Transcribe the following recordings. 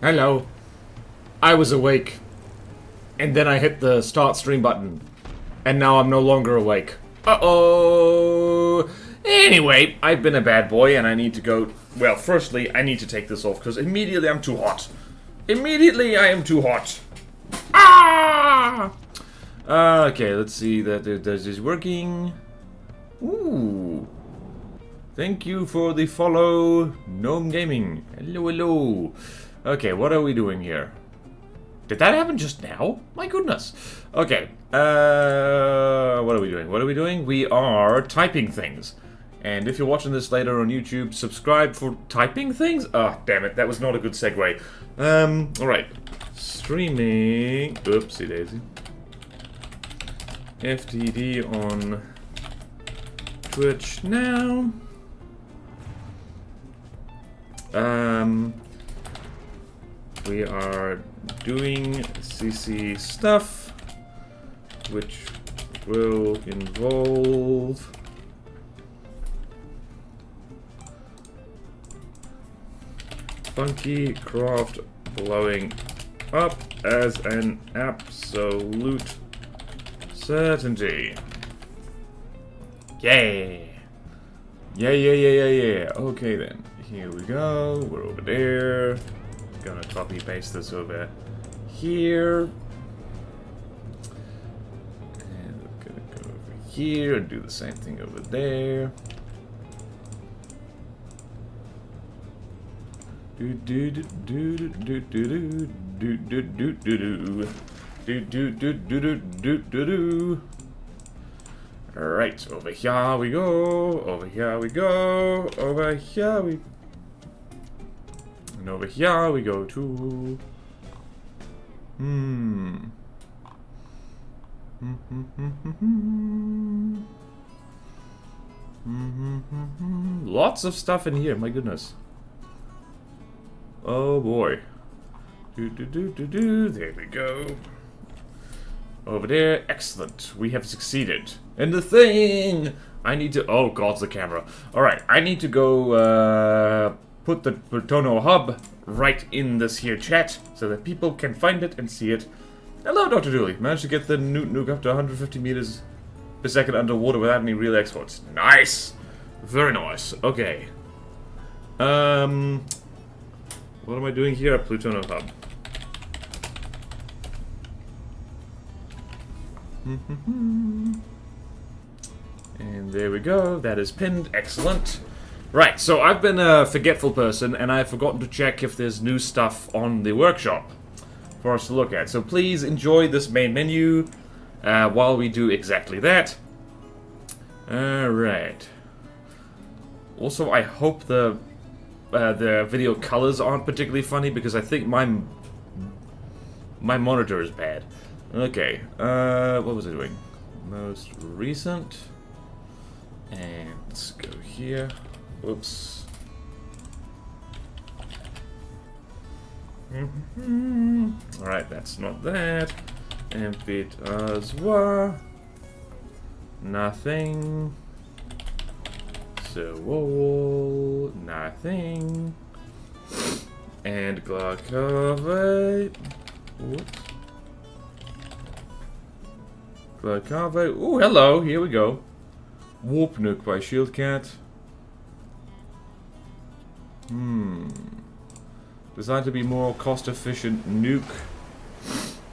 Hello. I was awake. And then I hit the start stream button. And now I'm no longer awake. Uh-oh. Anyway, I've been a bad boy and I need to go... Well, firstly, I need to take this off because immediately I'm too hot. Immediately I am too hot. Ah! Okay, let's see that this is working. Ooh. Thank you for the follow, Gnome Gaming. Hello, hello. Okay, what are we doing here? Did that happen just now? My goodness. Okay, what are we doing? What are we doing? We are typing things. And if you're watching this later on YouTube, subscribe for typing things? Oh, damn it, that was not a good segue. Alright. Streaming... Oopsie daisy. FTD on Twitch now. We are doing CC stuff, which will involve Funky Craft blowing up as an absolute certainty. Yay! Yeah. Okay then. Here we go. We're over there. Gonna copy paste this over here. And we're gonna go over here and do the same thing over there. Alright, over here we go, over here we go, over here we... And over here we go too. Lots of stuff in here, my goodness. Oh boy. There we go. Over there, excellent. We have succeeded. And the thing! I need to... Oh god, the camera. Alright, I need to go, put the Bruno hub right in this here chat, so that people can find it and see it. Hello, Dr. Dooley. Managed to get the nuke up to 150 meters per second underwater without any real exports. Nice! Very nice. Okay. What am I doing here at Plutono Hub? And there we go. That is pinned. Excellent. Right, so I've been a forgetful person, and I've forgotten to check if there's new stuff on the workshop for us to look at. So please enjoy this main menu while we do exactly that. Alright. Also, I hope the video colors aren't particularly funny, because I think my monitor is bad. Okay, what was I doing? Most recent. And let's go here. Oops. Alright, that's not that. Amphitazwa. Nothing. So, nothing. And Glaucave. Whoops. Glaucave. Ooh, hello. Here we go. Warp Nuke by Shieldcat. Designed to be more cost-efficient nuke.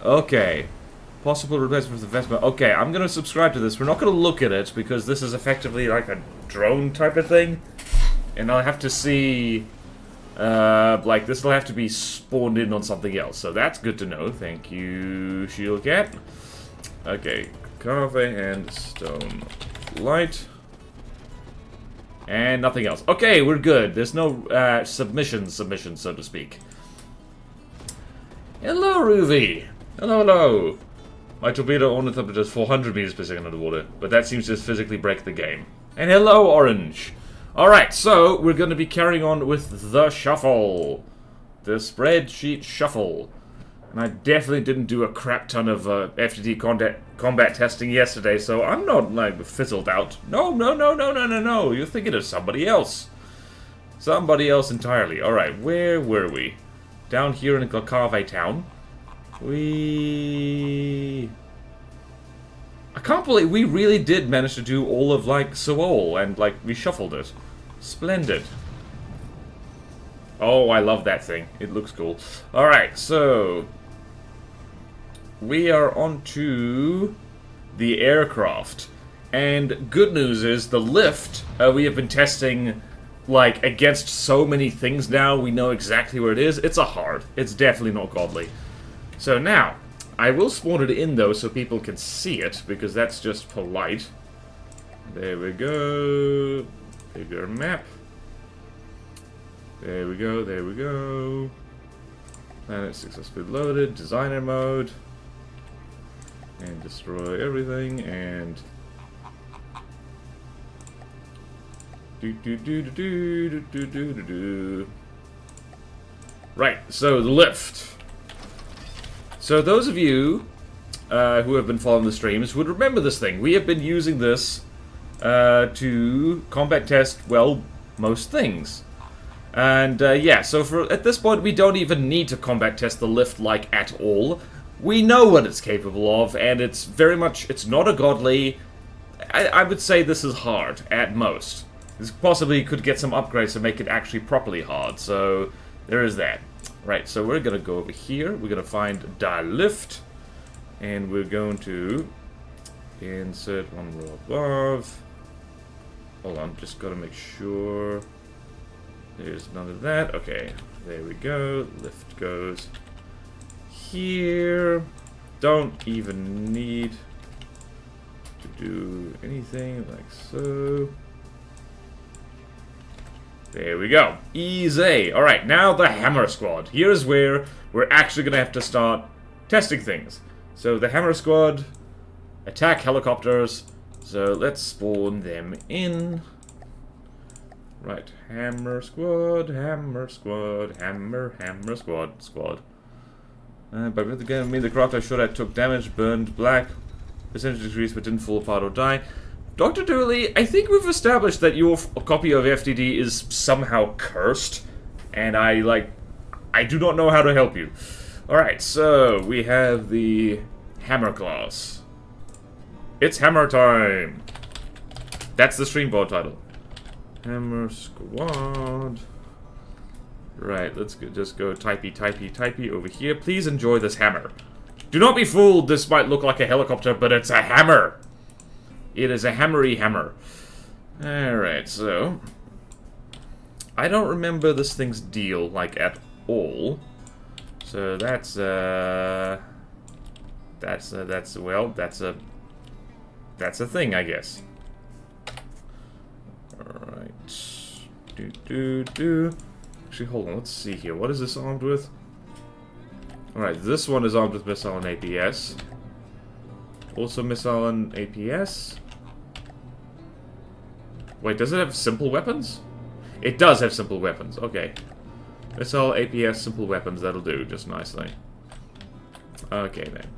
Okay. Possible replacement for the Vespa. Okay, I'm gonna subscribe to this. We're not gonna look at it, because this is effectively like a drone type of thing. And I'll have to see... like, this will have to be spawned in on something else. So that's good to know. Thank you, Shieldcat. Okay. Carve and Stone Light. And nothing else. Okay, we're good. There's no submission, so to speak. Hello, Ruby. Hello. My torpedo only does 400 meters per second underwater, but that seems to just physically break the game. And hello, Orange. Alright, so we're going to be carrying on with the shuffle. The spreadsheet shuffle. And I definitely didn't do a crap ton of FTD combat testing yesterday, so I'm not, like, fizzled out. No. You're thinking of somebody else. Somebody else entirely. Alright, where were we? down here in Glakave town. I can't believe we really did manage to do all of, like, Seoul, and, like, we shuffled it. Splendid. Oh, I love that thing. It looks cool. Alright, so... we are on to the aircraft. And good news is, the lift, we have been testing, like, against so many things now, we know exactly where it is. It's a hard. It's definitely not godly. So now... I will spawn it in, though, so people can see it, because that's just polite. There we go. Bigger map. There we go, there we go. Planet successfully loaded. Designer mode. And destroy everything, and... Right, so the lift. So those of you who have been following the streams would remember this thing. We have been using this to combat test, well, most things. And yeah, so at this point we don't even need to combat test the lift like at all. We know what it's capable of, and it's very much, it's not a godly. I would say this is hard, at most. This possibly could get some upgrades to make it actually properly hard, so there is that. Right, so we're gonna go over here, we're gonna find the lift, and we're going to insert one row above. Hold on, just gotta make sure there's none of that. Okay, there we go, lift goes here. Don't even need to do anything like so. There we go. Easy. Alright, now the Hammer Squad. Here's where we're actually going to have to start testing things. So the Hammer Squad attack helicopters. So let's spawn them in. Right, Hammer Squad, Hammer Squad, Hammer Squad. But with the game, the craft I shot at took damage, burned black, percentage decrease, but didn't fall apart or die. Dr. Dooley, I think we've established that your copy of FTD is somehow cursed, and I do not know how to help you. Alright, so we have the Hammer class. It's hammer time! That's the stream board title. Hammer Squad. Right, let's just go typey over here. Please enjoy this hammer. Do not be fooled, this might look like a helicopter, but it's a hammer! It is a hammery hammer. Alright, so... I don't remember this thing's deal, like, at all. So that's a thing, I guess. Alright. Actually, hold on, let's see here. What is this armed with? Alright, this one is armed with missile and APS. Also missile and APS. Wait, does it have simple weapons? It does have simple weapons, okay. Missile, APS, simple weapons, that'll do just nicely. Okay, then.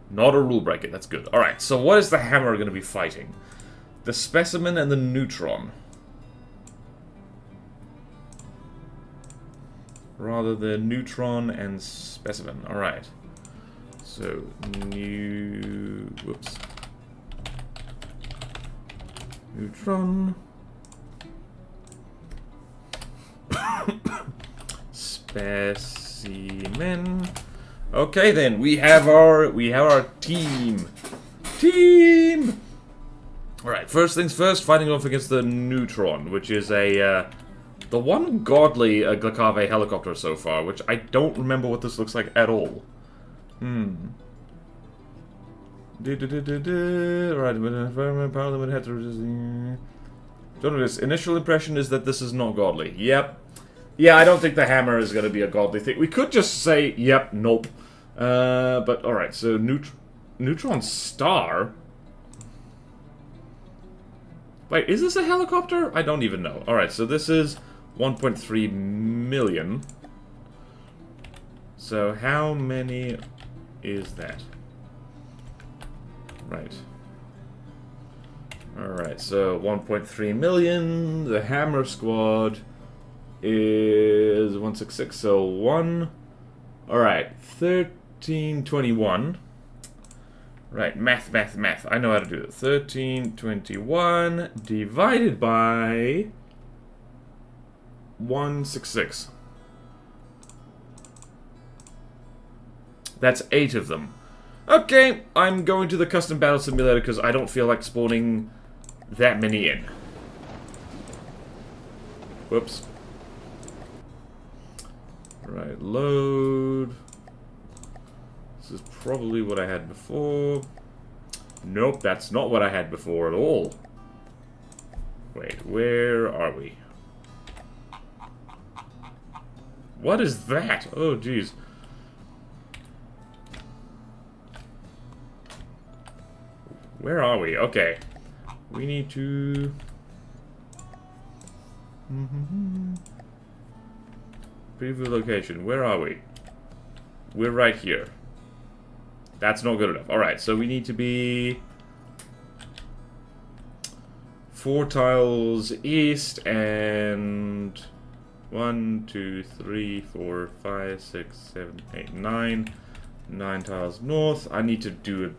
Not a rule breaker, that's good. Alright, so what is the hammer going to be fighting? The specimen and the neutron. Rather, the neutron and specimen. Alright. So, whoops. Neutron. Specimen. Okay then, we have our team. Alright, first things first, fighting off against the neutron, which is the one godly Glakave helicopter so far, which I don't remember what this looks like at all. Right, environment, parliament had to resist. Initial impression is that this is not godly. Yep. Yeah, I don't think the hammer is going to be a godly thing. We could just say, yep, nope. But, alright, so Neutron Star? Wait, is this a helicopter? I don't even know. Alright, so this is 1.3 million. So how many is that? Right. Alright, so 1.3 million. The Hammer Squad is 166, so 1 Alright, 1321. Right, math. I know how to do it. 1321 divided by 166. That's 8 of them. Okay, I'm going to the custom battle simulator because I don't feel like spawning that many in. Whoops. Right, load. This is probably what I had before. Nope, that's not what I had before at all. Wait, where are we? What is that? Oh, jeez. Where are we? Okay. We need to... Preview location. Where are we? We're right here. That's not good enough. Alright, so we need to be 4 tiles east and 1, 2, 3, 4, 5, 6, 7, 8, 9. 9 tiles north. I need to do it.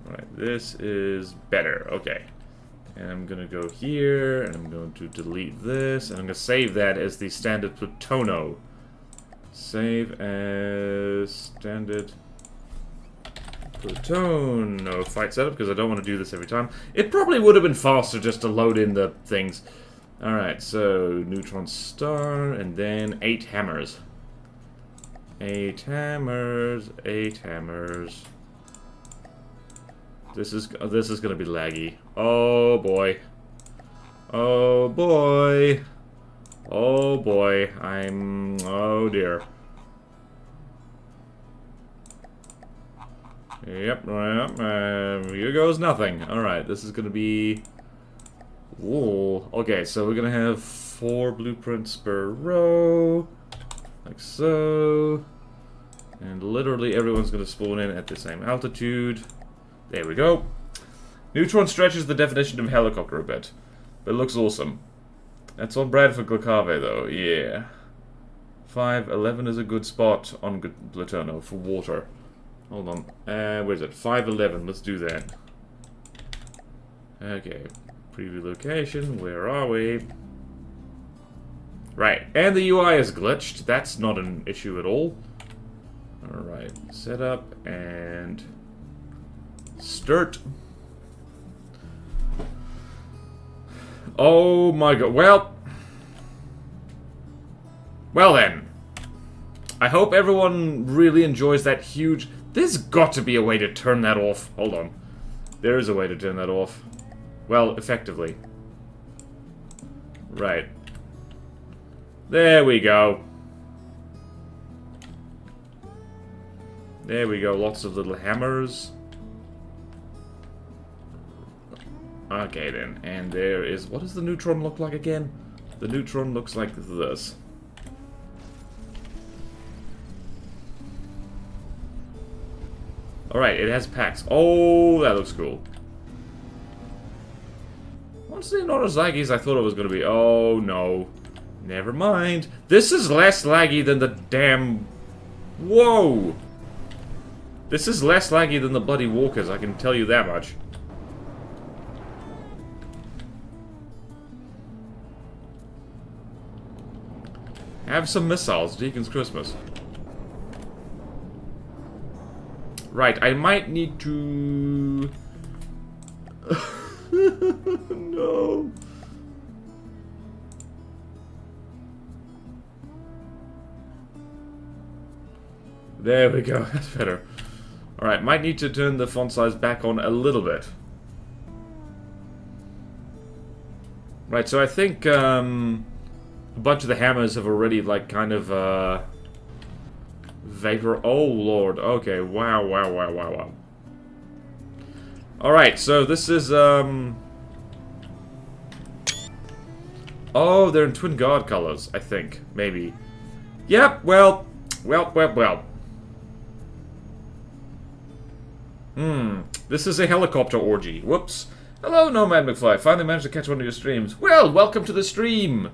Alright, this is better. Okay. And I'm gonna go here, and I'm going to delete this, and I'm gonna save that as the standard Plutono. Save as standard Plutono fight setup, because I don't want to do this every time. It probably would have been faster just to load in the things. Alright, so neutron star, and then 8 hammers. 8 hammers, 8 hammers. This is gonna be laggy. Oh boy. Oh boy. Oh boy. Oh dear. Yep. Here goes nothing. Alright, this is gonna be... Whoa. Okay, so we're gonna have 4 blueprints per row. Like so. And literally everyone's gonna spawn in at the same altitude. There we go. Neutron stretches the definition of helicopter a bit, but it looks awesome. That's on brand for Glacave, though. Yeah. 511 is a good spot on Plutono for water. Hold on. Where is it? 511. Let's do that. Okay. Preview location. Where are we? Right. And the UI is glitched. That's not an issue at all. Alright. Setup and... Start. Oh my god. Well then. I hope everyone really enjoys that huge... There's got to be a way to turn that off. Hold on. There is a way to turn that off. Well, effectively. Right. There we go. There we go. Lots of little hammers. Okay then, and there is... What does the neutron look like again? The neutron looks like this. Alright, it has packs. Oh, that looks cool. Honestly, not as laggy as I thought it was going to be. Oh, no. Never mind. This is less laggy than the damn... Whoa! This is less laggy than the bloody walkers, I can tell you that much. Have some missiles, Deacon's Christmas. Right, I might need to... No. There we go, that's better. Alright, might need to turn the font size back on a little bit. Right, so I think, a bunch of the hammers have already, like, kind of, vapor... Oh, Lord. Okay, wow. Alright, so this is, Oh, they're in twin guard colors, I think. Maybe. Yep, well. This is a helicopter orgy. Whoops. Hello, Nomad McFly. Finally managed to catch one of your streams. Well, welcome to the stream.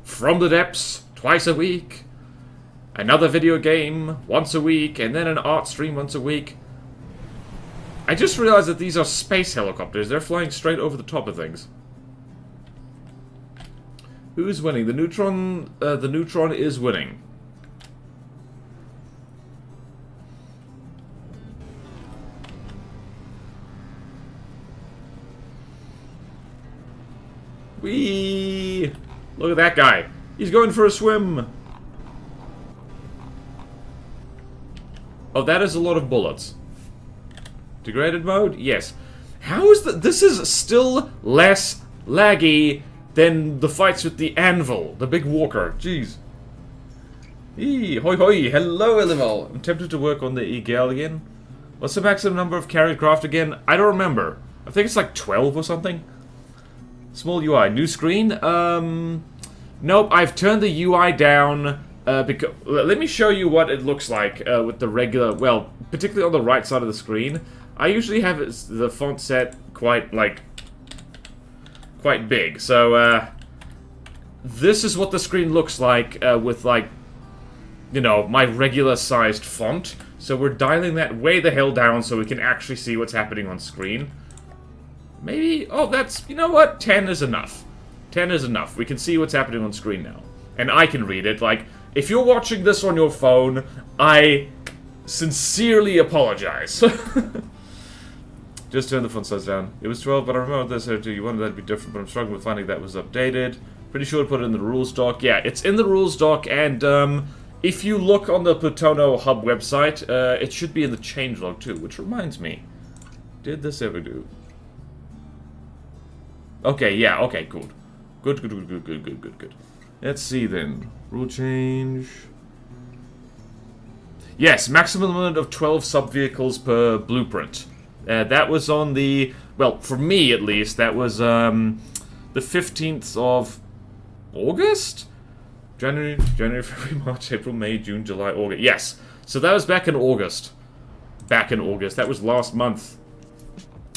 From the depths, twice a week. Another video game once a week, and then an art stream once a week. I just realized that these are space helicopters. They're flying straight over the top of things. Who's winning? The neutron is winning. Whee! Look at that guy. He's going for a swim. Oh, that is a lot of bullets. Degraded mode? Yes. How is that? This is still less laggy than the fights with the anvil, the big walker. Jeez. Eee, hoi hoi. Hello, Elimal. I'm tempted to work on the Eagle again. What's the maximum number of carried craft again? I don't remember. I think it's like 12 or something. Small UI. New screen? Nope. I've turned the UI down. Because let me show you what it looks like with the regular, well, particularly on the right side of the screen. I usually have the font set quite big. So, this is what the screen looks like with, like, you know, my regular-sized font. So we're dialing that way the hell down so we can actually see what's happening on screen. Maybe, oh, that's, you know what? 10 is enough. 10 is enough. We can see what's happening on screen now. And I can read it. Like, if you're watching this on your phone, I sincerely apologize. Just turn the font size down. It was 12, but I remember this here too. You wanted that to be different, but I'm struggling with finding that was updated. Pretty sure to put it in the rules doc. Yeah, it's in the rules doc, and if you look on the Plutono Hub website, it should be in the changelog too, which reminds me. Did this ever do? Okay, yeah, okay, good. Good. Let's see then. Rule change. Yes, maximum limit of 12 sub-vehicles per blueprint. That was on the... Well, for me at least, that was the 15th of August? January, February, March, April, May, June, July, August. Yes. So that was back in August. That was last month.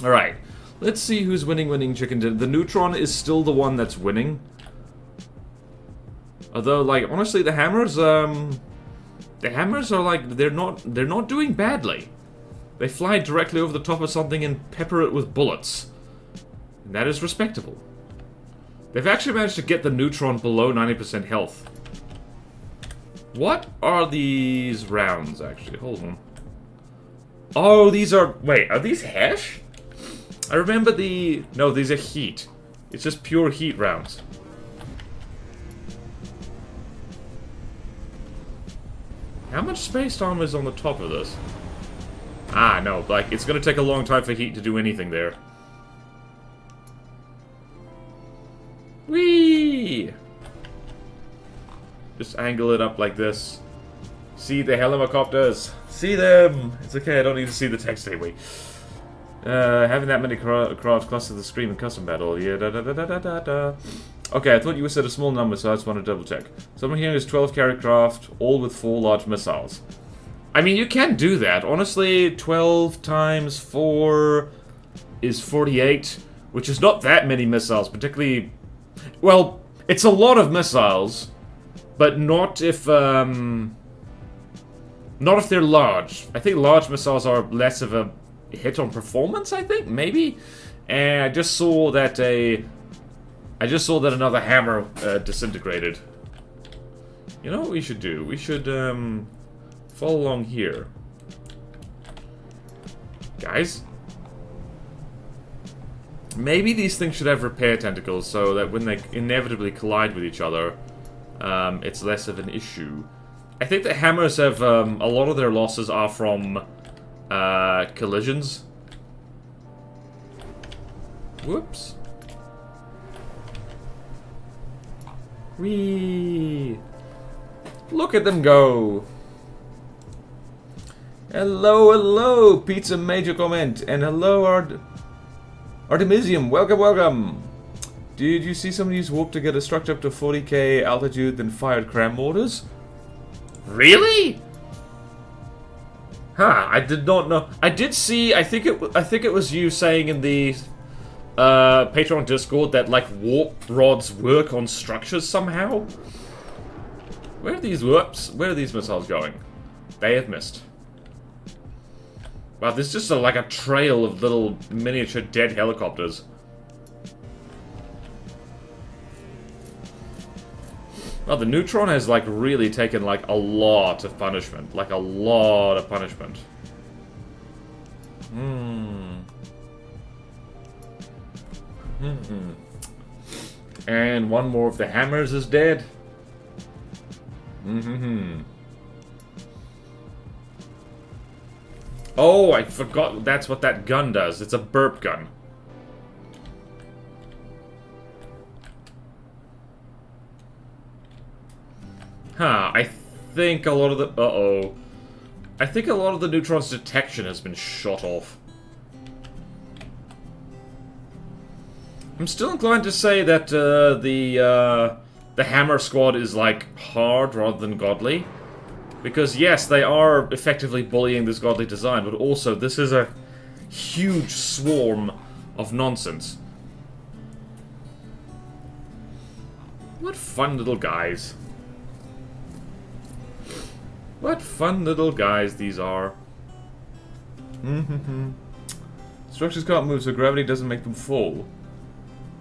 Alright. Let's see who's winning chicken dinner. The Neutron is still the one that's winning. Although, like, honestly, the hammers are like, they're not doing badly. They fly directly over the top of something and pepper it with bullets. And that is respectable. They've actually managed to get the Neutron below 90% health. What are these rounds, actually? Hold on. Oh, these are... Wait, are these hash? I remember the... No, these are heat. It's just pure heat rounds. How much space armor is on the top of this? Ah, no, like, it's gonna take a long time for heat to do anything there. Whee! Just angle it up like this. See the helicopters. See them! It's okay, I don't need to see the text anyway. Having that many crafts cluster the scream in custom battle. Yeah, da. Okay, I thought you said a small number, so I just want to double check. Someone here is 12 carry craft, all with 4 large missiles. I mean, you can do that. Honestly, 12 times 4 is 48, which is not that many missiles, particularly... Well, it's a lot of missiles, but not if they're large. I think large missiles are less of a hit on performance, I think, maybe? And I just saw that another hammer disintegrated. You know what we should do? We should follow along here. Guys? Maybe these things should have repair tentacles so that when they inevitably collide with each other, it's less of an issue. I think the hammers have, a lot of their losses are from collisions. Whoops. Whee! Look at them go! Hello, Pizza Major comment, and hello, Artemisium, welcome! Did you see somebody use warp to get a structure up to 40k altitude, then fired cram mortars? Really? Huh, I did not know. I did see, I think it was you saying in the Patreon Discord that, like, warp rods work on structures somehow. Where are these missiles going? They have missed. Wow, there's just like a trail of little miniature dead helicopters. Well, the Neutron has, like, really taken, like, a lot of punishment. Like, a lot of punishment. And one more of the hammers is dead. Oh, I forgot that's what that gun does. It's a burp gun. Huh, I think a lot of the... Uh-oh. I think a lot of the Neutron's detection has been shot off. I'm still inclined to say that the Hammer Squad is, like, hard rather than godly. Because, yes, they are effectively bullying this godly design, but also this is a huge swarm of nonsense. What fun little guys. What fun little guys these are. Structures can't move, so gravity doesn't make them fall.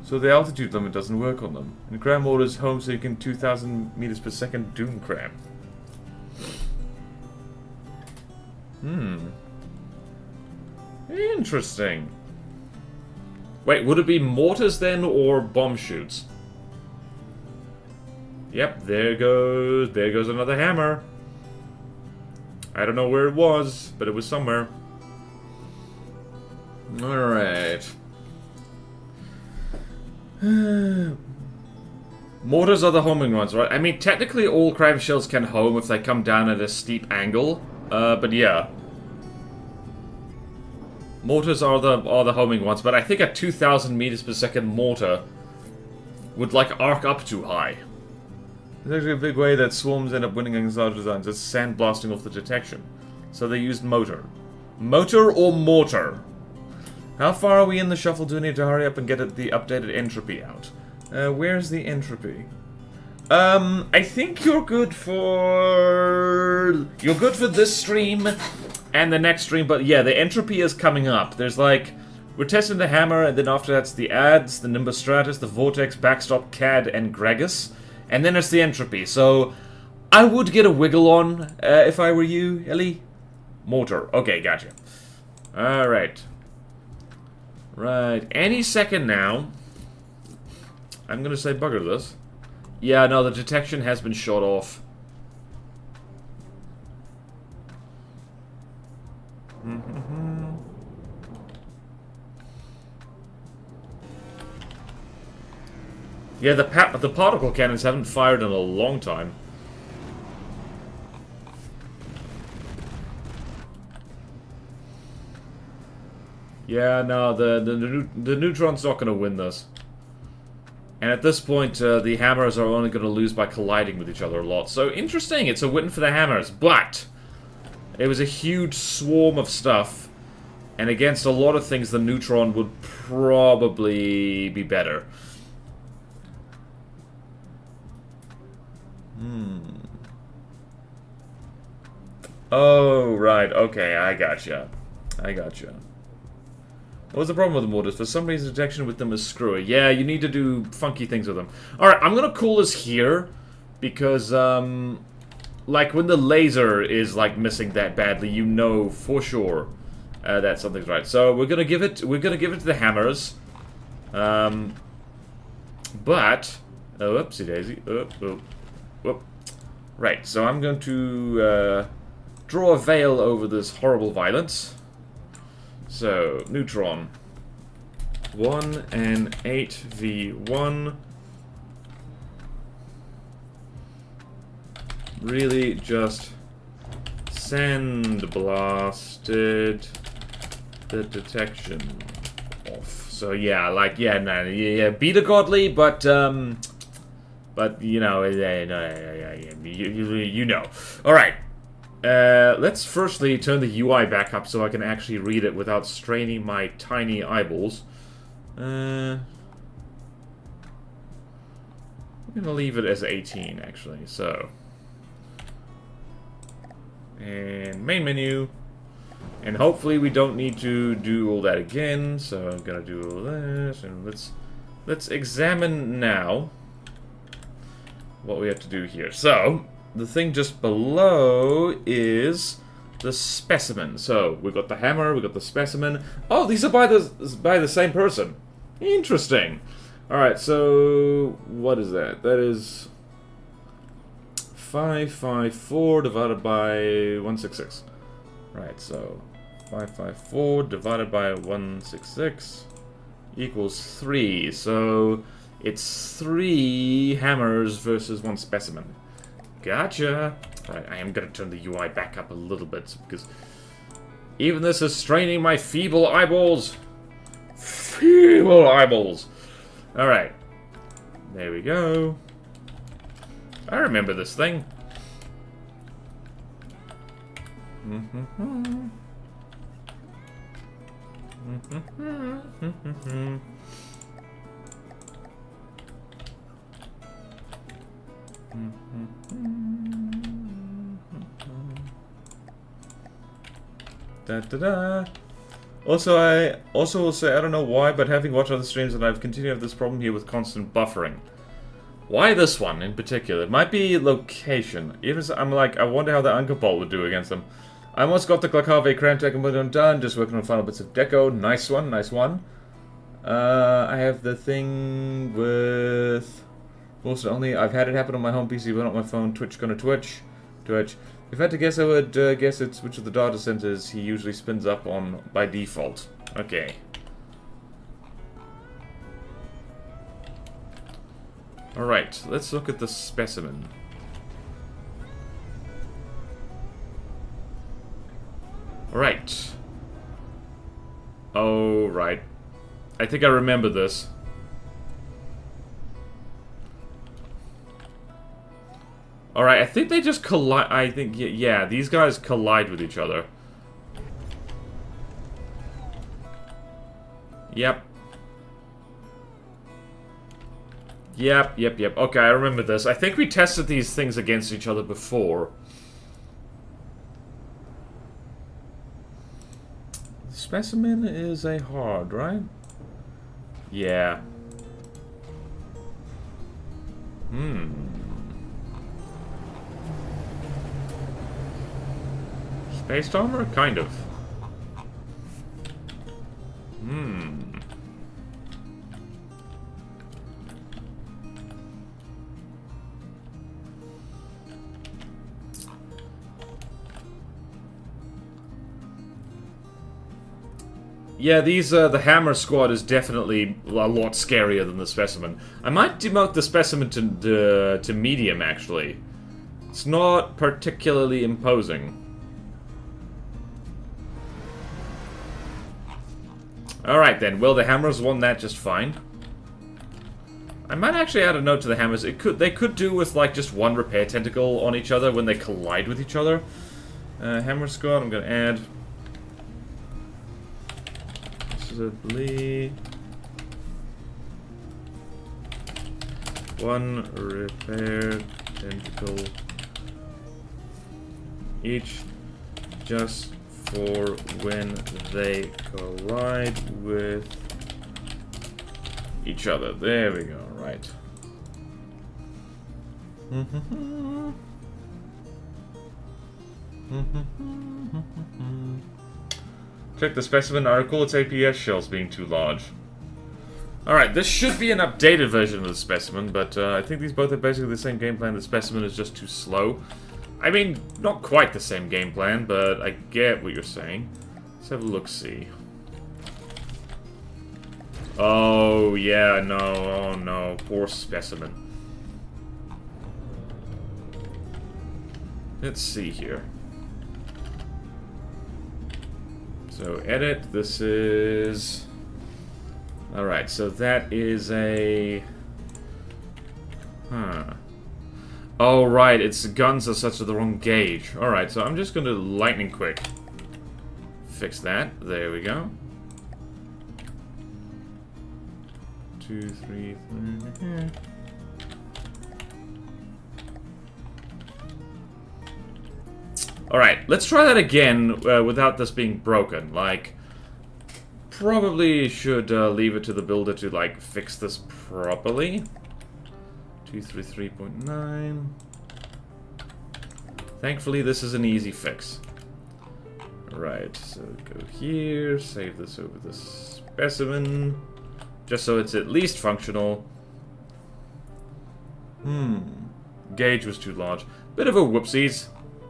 So the altitude limit doesn't work on them. And cram orders home so you can 2,000 meters per second doom cram. Interesting. Wait, would it be mortars then, or bomb chutes? Yep, there goes another hammer. I don't know where it was, but it was somewhere. Alright. Mortars are the homing ones, right? I mean, technically all cram shells can home if they come down at a steep angle. But yeah. Mortars are the homing ones, but I think a 2,000 meters per second mortar would, like, arc up too high. There's actually a big way that swarms end up winning against large designs. It's sandblasting off the detection. So they used motor. Motor or mortar? How far are we in the shuffle? Do we need to hurry up and get the updated entropy out? Where's the entropy? I think you're good for this stream and the next stream, but yeah, the entropy is coming up. There's, like, we're testing the hammer, and then after that's the ads, the Nimbus Stratus, the Vortex, Backstop, CAD, and Gregus, and then it's the entropy. So I would get a wiggle on if I were you, Ellie. Mortar. Okay, gotcha. Alright. Right. Any second now. I'm gonna say bugger this. Yeah, no, the detection has been shot off. Yeah, the particle cannons haven't fired in a long time. Yeah, no, the Neutron's not gonna win this. And at this point, the hammers are only going to lose by colliding with each other a lot. So, interesting, it's a win for the hammers, but it was a huge swarm of stuff, and against a lot of things, the Neutron would probably be better. Oh, right, okay, I gotcha. What was the problem with the mortars? For some reason, detection with them is screwy. Yeah, you need to do funky things with them. Alright, I'm gonna call this here, because, like, when the laser is, like, missing that badly, you know for sure that something's right. So, we're gonna give it to the hammers. But, oh, whoopsie daisy. Whoop. Right, so I'm going to, draw a veil over this horrible violence. So, Neutron. 1 and 8v1. Really just sandblasted the detection off. So yeah, like, yeah, no, yeah, beat a godly, but you know, you know. Alright. Let's firstly turn the UI back up so I can actually read it without straining my tiny eyeballs. We're gonna leave it as 18, actually, so... And main menu. And hopefully we don't need to do all that again, so I'm gonna do all this, and let's examine now what we have to do here. So, the thing just below is the specimen. So, we got the hammer, we got the specimen. Oh, these are by the same person. Interesting. Alright, so what is that? That is 554 divided by 166. Right, so 554 divided by 166 equals 3. So it's 3 hammers versus 1 specimen. Gotcha. Right, I am gonna turn the UI back up a little bit because even this is straining my feeble eyeballs. Feeble eyeballs. Alright. There we go. I remember this thing. Da da da. Also, I will say, I don't know why, but having watched other streams and I've continued to have this problem here with constant buffering. Why this one in particular? It might be location. Even so, I'm like, I wonder how the Anchor Bolt would do against them. I almost got the Glakave Cramtech and Bodan done, just working on final bits of deco. Nice one, nice one. I have the thing with... Also only, I've had it happen on my home PC, but not my phone. Twitch gonna Twitch. If I had to guess, I would guess it's which of the data centers he usually spins up on by default. Okay. Alright, let's look at the specimen. Alright. Oh, right. I think I remember this. Alright, I think they just collide. I think, yeah, these guys collide with each other. Yep. Yep. Okay, I remember this. I think we tested these things against each other before. Specimen is a hard, right? Yeah. Spaced armor? Kind of. Yeah, these, the Hammer Squad is definitely a lot scarier than the Specimen. I might demote the Specimen to medium, actually. It's not particularly imposing. Alright then, well the Hammers won that just fine. I might actually add a note to the Hammers. They could do with, like, just one repair tentacle on each other when they collide with each other. Hammer Squad, I'm gonna add... one repair tentacle each, just for when they collide with each other. There we go, right. Check the Specimen article, its APS shells being too large. Alright, this should be an updated version of the Specimen, but I think these both have basically the same game plan. The Specimen is just too slow. I mean, not quite the same game plan, but I get what you're saying. Let's have a look-see. Oh, yeah, no, oh no, poor Specimen. Let's see here. So, edit, this is... Alright, so that is a... Oh, right, its guns are such the wrong gauge. Alright, so I'm just gonna lightning quick. Fix that. There we go. 2, 3, 3. Alright, let's try that again without this being broken. Like, probably should leave it to the builder to, like, fix this properly. 233.9. Thankfully, this is an easy fix. Right, so go here, save this over the specimen, just so it's at least functional. Gauge was too large. Bit of a whoopsies.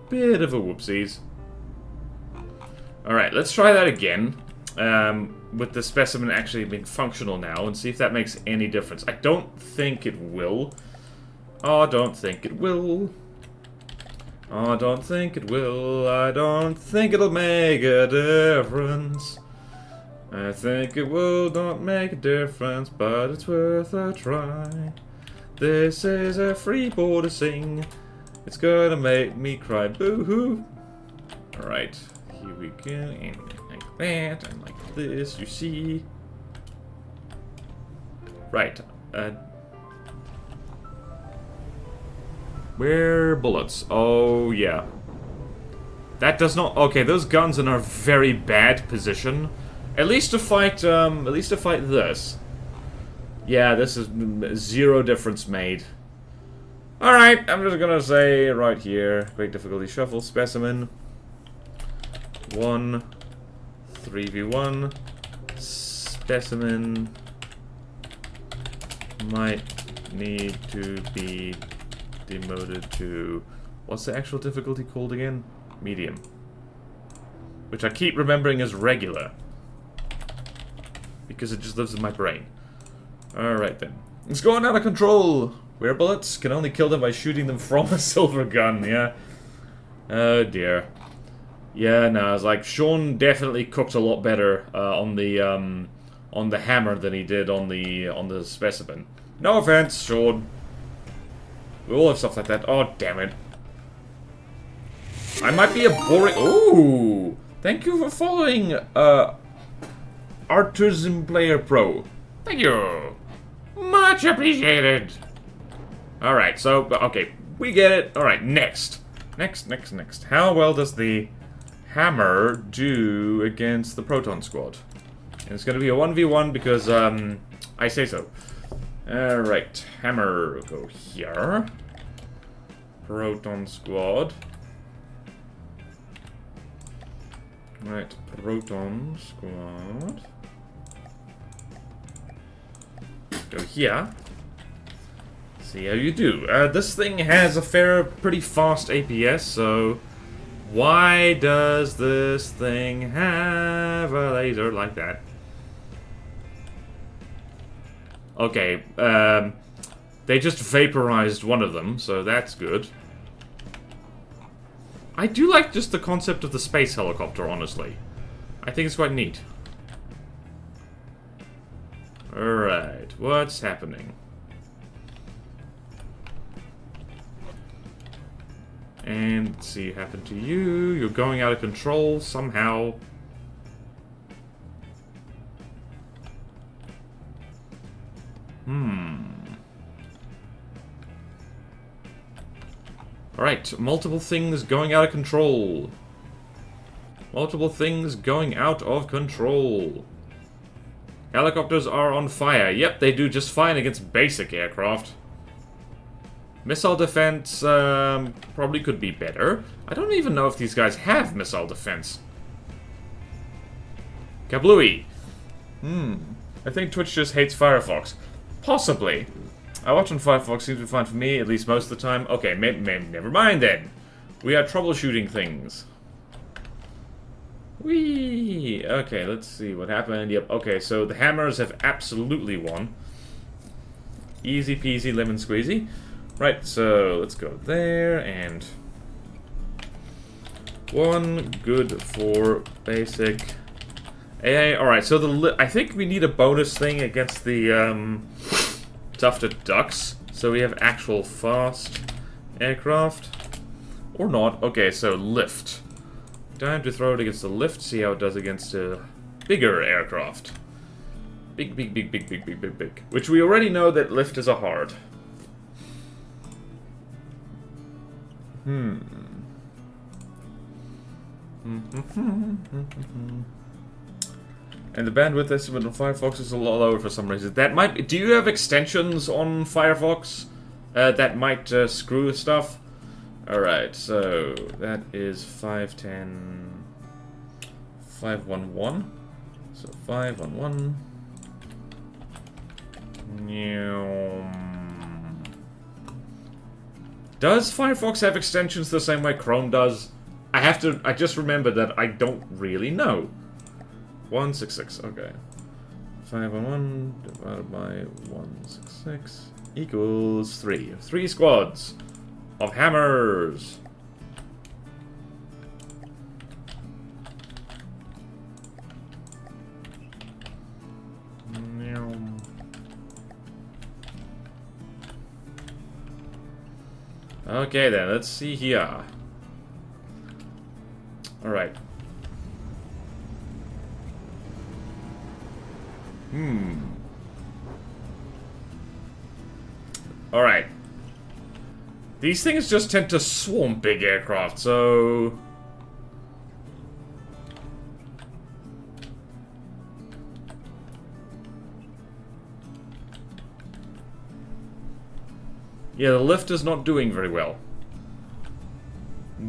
Bit of a whoopsies. Alright, let's try that again. With the specimen actually being functional now, and see if that makes any difference. I don't think it will. Oh, I don't think it will. Oh, I don't think it will. I don't think it'll make a difference. I think it will not make a difference, but it's worth a try. This is a free border sing. It's gonna make me cry. Boo-hoo. Alright, here we go. And like that, and like this, you see. Right. Where bullets? Oh, yeah. That does not... Okay, those guns are in a very bad position. At least to fight this. Yeah, this is zero difference made. Alright, I'm just gonna say right here. Great difficulty shuffle specimen. 1. 3v1. Specimen might need to be demoted to... What's the actual difficulty called again? Medium. Which I keep remembering as regular. Because it just lives in my brain. Alright then. It's going out of control! Where bullets can only kill them by shooting them from a silver gun, yeah? Oh dear. Yeah, no, it's like Sean definitely cooked a lot better on the hammer than he did on the specimen. No offense, Sean. We all have stuff like that. Oh, damn it. I might be a boring... Ooh! Thank you for following, Artisan Player Pro. Thank you. Much appreciated. Alright, so, okay, we get it. Alright, next. Next. How well does the hammer do against the Proton Squad? And it's gonna be a 1v1 because, I say so. Alright, hammer, go here. Proton Squad. Right, Proton Squad. Go here. See how you do. This thing has a pretty fast APS, so why does this thing have a laser like that? Okay, they just vaporized one of them, so that's good. I do like just the concept of the space helicopter, honestly. I think it's quite neat. Alright, what's happening? And let's see what happened to you. You're going out of control somehow. Alright, multiple things going out of control. Multiple things going out of control. Helicopters are on fire. Yep, they do just fine against basic aircraft. Missile defense probably could be better. I don't even know if these guys have missile defense. Kablooey. I think Twitch just hates Firefox. Possibly. I watch on Firefox, seems to be fine for me, at least most of the time. Okay, never mind then. We are troubleshooting things. Whee! Okay, let's see what happened. Yep, okay, so the hammers have absolutely won. Easy peasy lemon squeezy. Right, so let's go there, and... one good for basic... AA. Alright, so I think we need a bonus thing against the, tufted ducks. So we have actual fast, aircraft. Or not. Okay, so lift. Time to throw it against the lift, see how it does against a bigger aircraft. Big, big, big, big, big, big, big, big. Which we already know that lift is a hard. And the bandwidth estimate on Firefox is a lot lower for some reason. That might be, do you have extensions on Firefox that might screw stuff? Alright, so that is 510 511. So 511. Does Firefox have extensions the same way Chrome does? I just remembered that I don't really know. 166, okay. 511 divided by 166 equals 3. 3 squads of hammers. Okay then, let's see here. Alright. Alright. These things just tend to swarm big aircraft, so... yeah, the lift is not doing very well.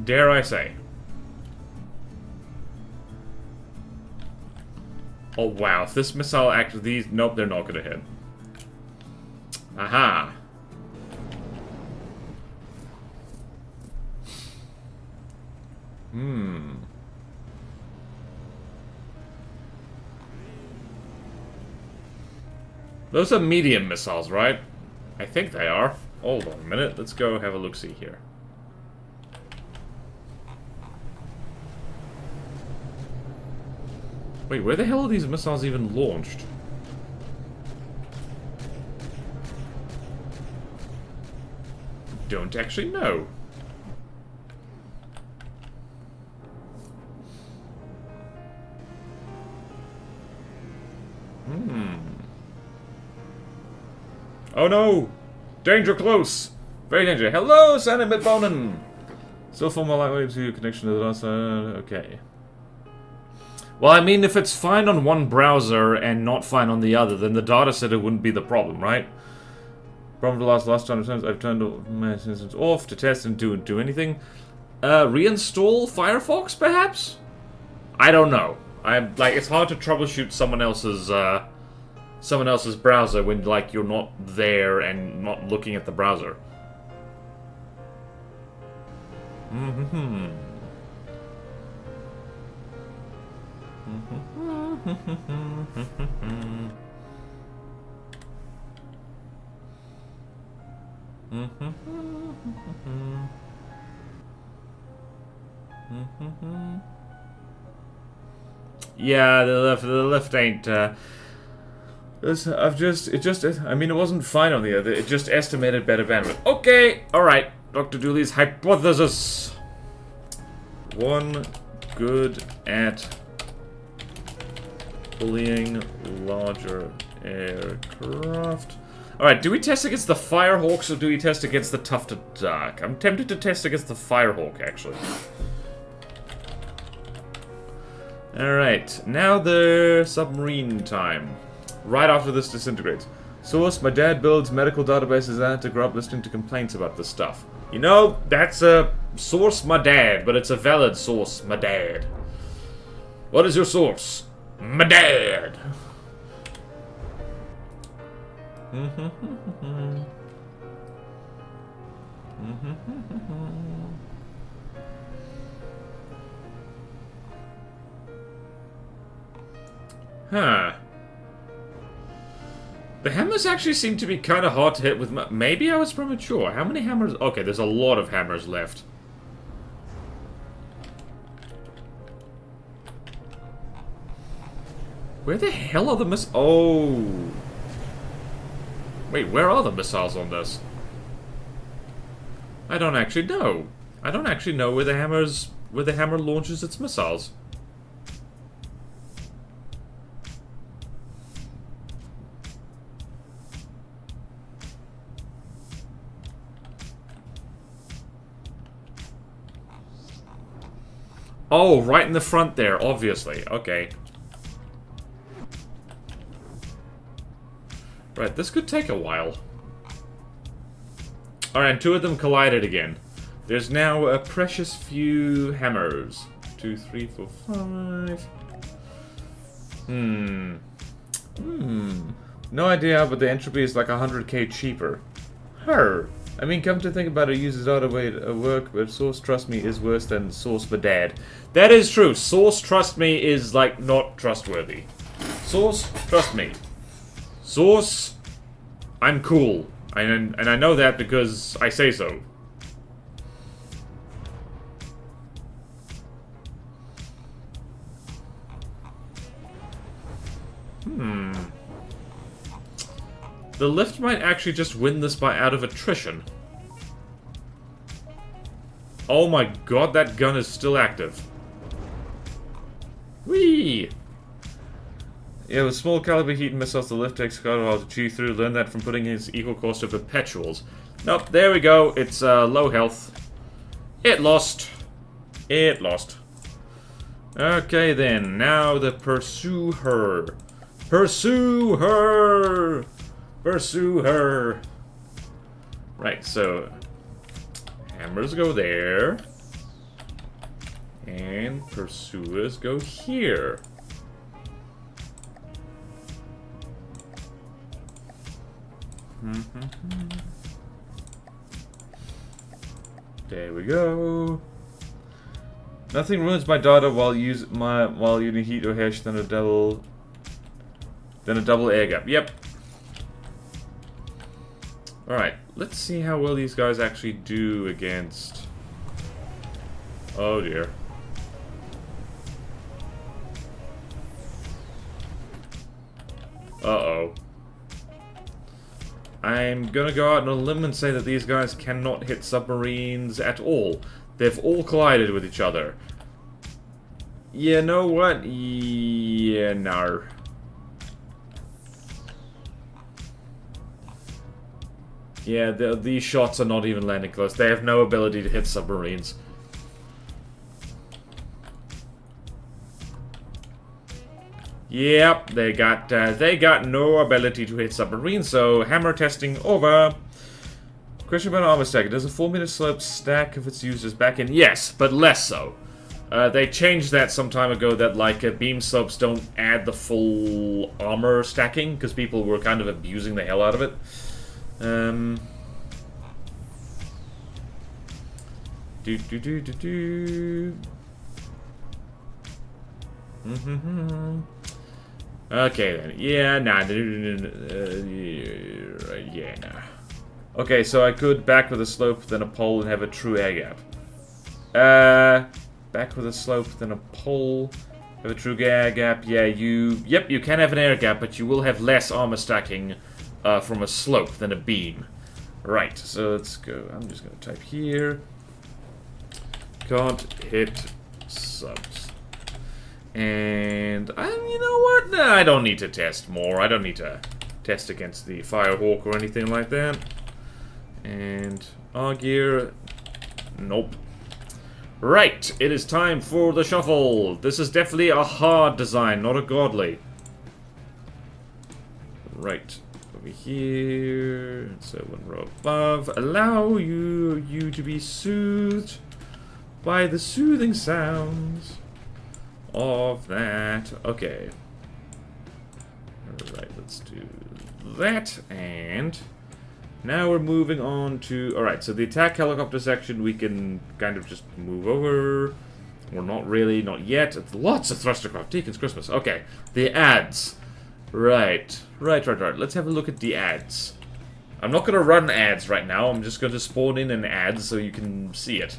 Dare I say. Oh wow, if this missile acts these... nope, they're not gonna hit. Aha! Those are medium missiles, right? I think they are. Hold on a minute, let's go have a look-see here. Wait, where the hell are these missiles even launched? Don't actually know. Oh no! Danger close! Very danger. Hello, Santa Bodan! Still far more likely to connection to the last okay. Well, I mean, if it's fine on one browser and not fine on the other, then the data center wouldn't be the problem, right? Problem the last time I've turned my instance off to test and do anything. Reinstall Firefox, perhaps? I don't know. I'm like, it's hard to troubleshoot someone else's browser when, like, you're not there and not looking at the browser. Yeah, the lift ain't, I mean, it wasn't fine on the other, it just estimated better bandwidth. Okay, alright, Dr. Dooley's hypothesis. One good at bullying larger aircraft. Alright, do we test against the Firehawks or do we test against the Tufted Duck? I'm tempted to test against the Firehawk, actually. Alright, now the submarine time. Right after this disintegrates. Source, my dad builds medical databases and I grew up listening to complaints about this stuff. You know, that's a source, my dad, but it's a valid source, my dad. What is your source? My dad. Huh. The hammers actually seem to be kind of hard to hit with. Maybe I was premature. How many hammers? Okay, there's a lot of hammers left. Where the hell are the missiles? Oh. Wait, where are the missiles on this? I don't actually know. I don't actually know where the hammer launches its missiles. Oh, right in the front there, obviously. Okay. Right, this could take a while. Alright, two of them collided again. There's now a precious few hammers. 2, 3, 4, 5. No idea, but the entropy is like 100k cheaper. Her. I mean, come to think about it, it uses auto-way to work, but Source Trust Me is worse than Source for Dad. That is true. Source Trust Me is, like, not trustworthy. Source, trust me. Source, I'm cool. And I know that because I say so. The lift might actually just win this by out of attrition. Oh my god, that gun is still active. Whee! Yeah, with small caliber heat missiles, the lift takes quite a while to chew through. Learn that from putting its equal cost of perpetuals. Nope, there we go. It's low health. It lost. It lost. Okay then, now the pursue her. Pursue her! Pursue her! Right, so hammers go there. And pursuers go here. There we go. Nothing ruins my data while using heat or hash than a double air gap. Yep. Alright, let's see how well these guys actually do against... Oh dear. Uh-oh. I'm gonna go out on a limb and say that these guys cannot hit submarines at all. They've all collided with each other. You know what? Yeah, no. Yeah, these shots are not even landing close. They have no ability to hit submarines. Yep, they got no ability to hit submarines, so hammer testing over. Question about armor stack. Does a 4-meter slope stack if it's used as back in? Yes, but less so. They changed that some time ago that, like, beam slopes don't add the full armor stacking, because people were kind of abusing the hell out of it. Okay then. Yeah, nah. Yeah, nah. Okay, so I could back with a slope, then a pole, and have a true air gap. Back with a slope, then a pole, have a true air gap. Yeah, yep, you can have an air gap, but you will have less armor stacking from a slope than a beam. Right, so let's go. I'm just gonna type here. Can't hit subs. And, you know what? Nah, I don't need to test more. I don't need to test against the Firehawk or anything like that. And, gear. Nope. Right, it is time for the shuffle. This is definitely a hard design, not a godly. Right, over here. So one row above. Allow you to be soothed by the soothing sounds of that. Okay. Alright, let's do that. And now we're moving on to... Alright, so the attack helicopter section we can kind of just move over. We're not really, not yet. It's lots of thrustercraft. Deacon's Christmas. Okay, the ads. Right. Let's have a look at the ads. I'm not going to run ads right now. I'm just going to spawn in an ad so you can see it.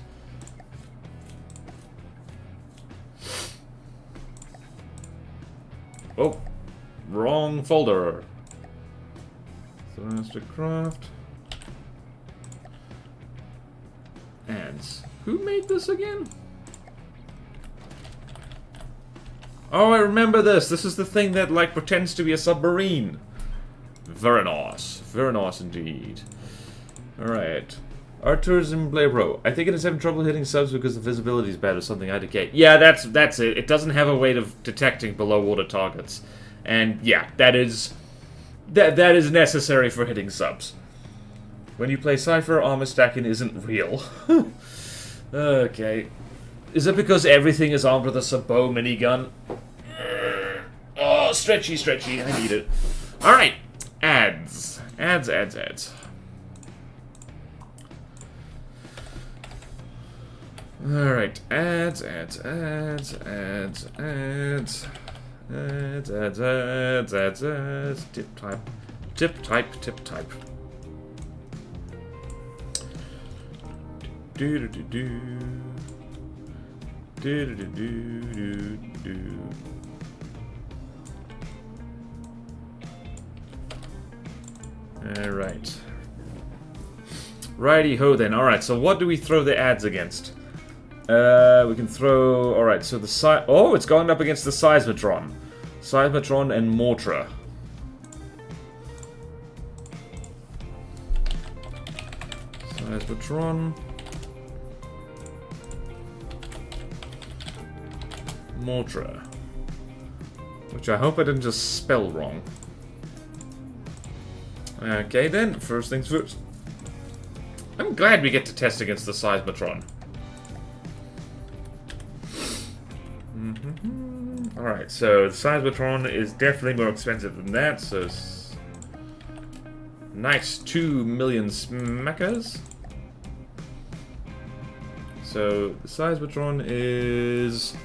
Oh, wrong folder. Thrustercraft. Ads. Who made this again? Oh, I remember this. This is the thing that, like, pretends to be a submarine. Very nice. Very nice indeed. Alright. Our tourism Blabro. I think it is having trouble hitting subs because the visibility is bad or something. IDK. Yeah, that's it. It doesn't have a way of detecting below water targets. And yeah, that is necessary for hitting subs. When you play Cypher, armor stacking isn't real. Okay. Is it because everything is armed with a sabot minigun? Oh, stretchy, stretchy. I need it. Alright. Ads. Ads, ads, ads. Alright. Ads, ads, ads, ads, ads. Ads, ads, ads, ads, ads. Tip type. Tip type, tip type. Do do do do. Do do do do do do. Alright. Righty ho then. Alright, so what do we throw the ads against? We can throw... Alright, so the oh, it's going up against the Seismotron. Seismotron and Mortra. Seismotron. Mortra. Which I hope I didn't just spell wrong. Okay then, first things first. I'm glad we get to test against the Seismotron. Alright, so the Seismotron is definitely more expensive than that, so... Nice 2 million smackers. So, the Seismotron is...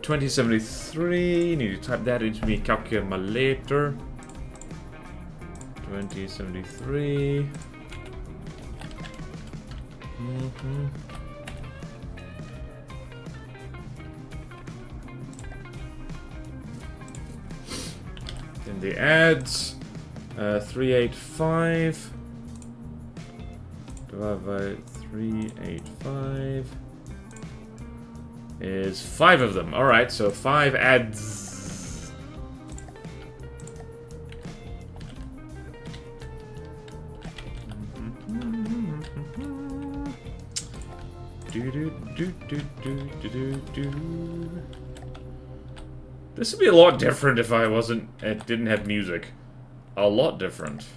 2073, need to type that into my calculator. 2073. Then the ads, 385 divided by 385 is 5 of them. Alright, so 5 ads. This would be a lot different if it didn't have music. A lot different.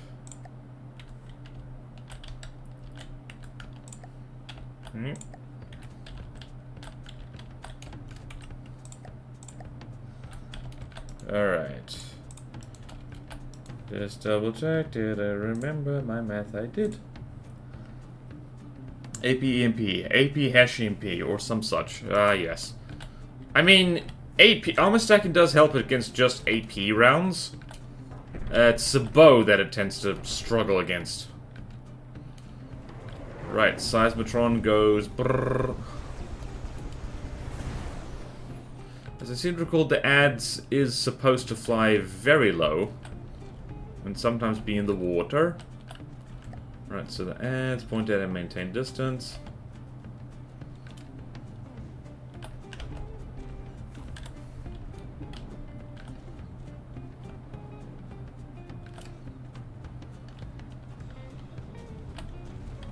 Alright. Just double check, did I remember my math? I did. AP EMP, AP hash EMP, or some such. Yes. I mean, AP, armor stacking does help against just AP rounds. It's a bow that it tends to struggle against. Right, Seismotron goes brrr. As I seem to recall, the ads is supposed to fly very low. And sometimes be in the water. Right, so the ads point at and maintain distance.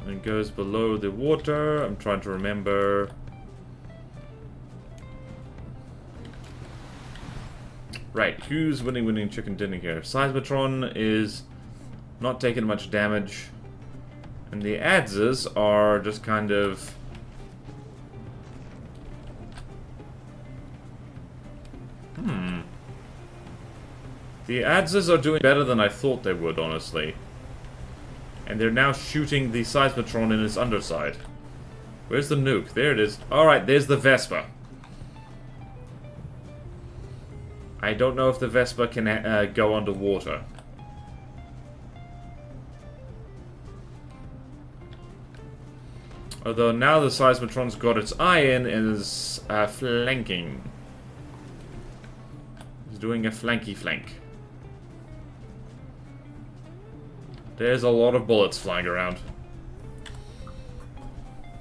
And it goes below the water. I'm trying to remember. Right, who's winning chicken dinner here? Seismotron is not taking much damage. And the adses are just kind of... The adses are doing better than I thought they would, honestly. And they're now shooting the Seismotron in its underside. Where's the nuke? There it is. Alright, there's the Vespa. I don't know if the Vespa can go underwater. Although now the Seismotron's got its eye in and is flanking. He's doing a flanky flank. There's a lot of bullets flying around.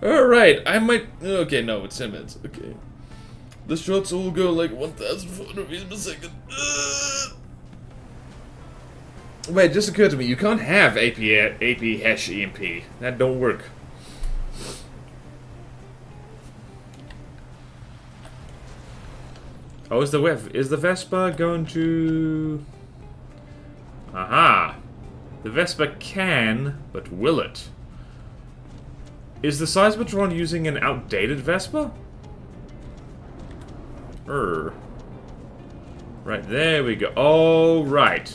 Alright, I might... Okay, no, it's 10 minutes. Okay. The shots will go like 1,400 meters per second. Wait, it just occurred to me, you can't have AP hash EMP. That don't work. Oh, is the Vespa going to... Aha! The Vespa can, but will it? Is the Seismotron using an outdated Vespa? Right, there we go. Oh, right.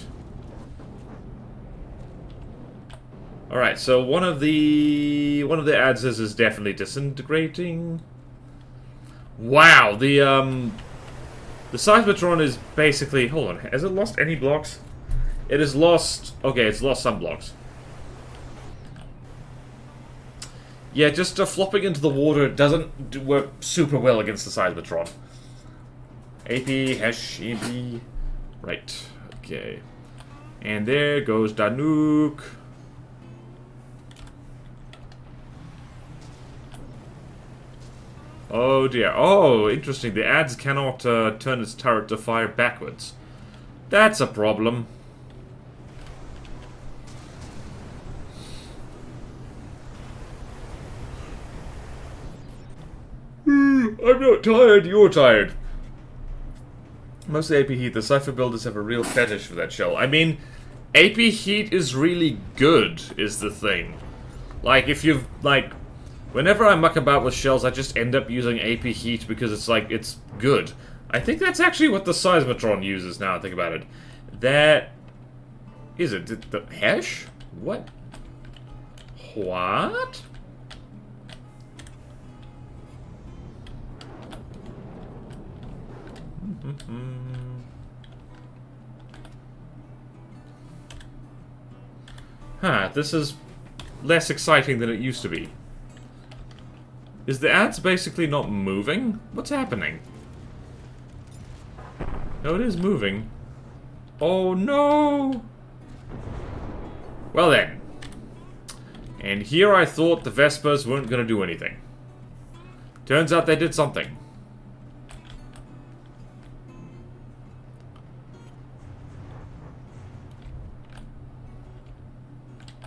Alright, so one of the adzes is definitely disintegrating. Wow, the Seismotron is basically... Hold on, has it lost any blocks? It has lost... Okay, it's lost some blocks. Yeah, just flopping into the water doesn't work super well against the Seismotron. AP, hash, EMP. Right, okay. And there goes Danuk. Oh dear. Oh, interesting. The adze cannot turn its turret to fire backwards. That's a problem. I'm not tired, you're tired. Mostly AP Heat. The Cypher builders have a real fetish for that shell. I mean, AP Heat is really good, is the thing. Like, if you've, like... Whenever I muck about with shells, I just end up using AP Heat because it's like, it's good. I think that's actually what the Seismotron uses now I think about it. That... Is it? The hash? What? What? Huh, this is less exciting than it used to be. Is the adze basically not moving? What's happening? No, it is moving. Oh no! Well then. And here I thought the Vespas weren't gonna do anything. Turns out they did something.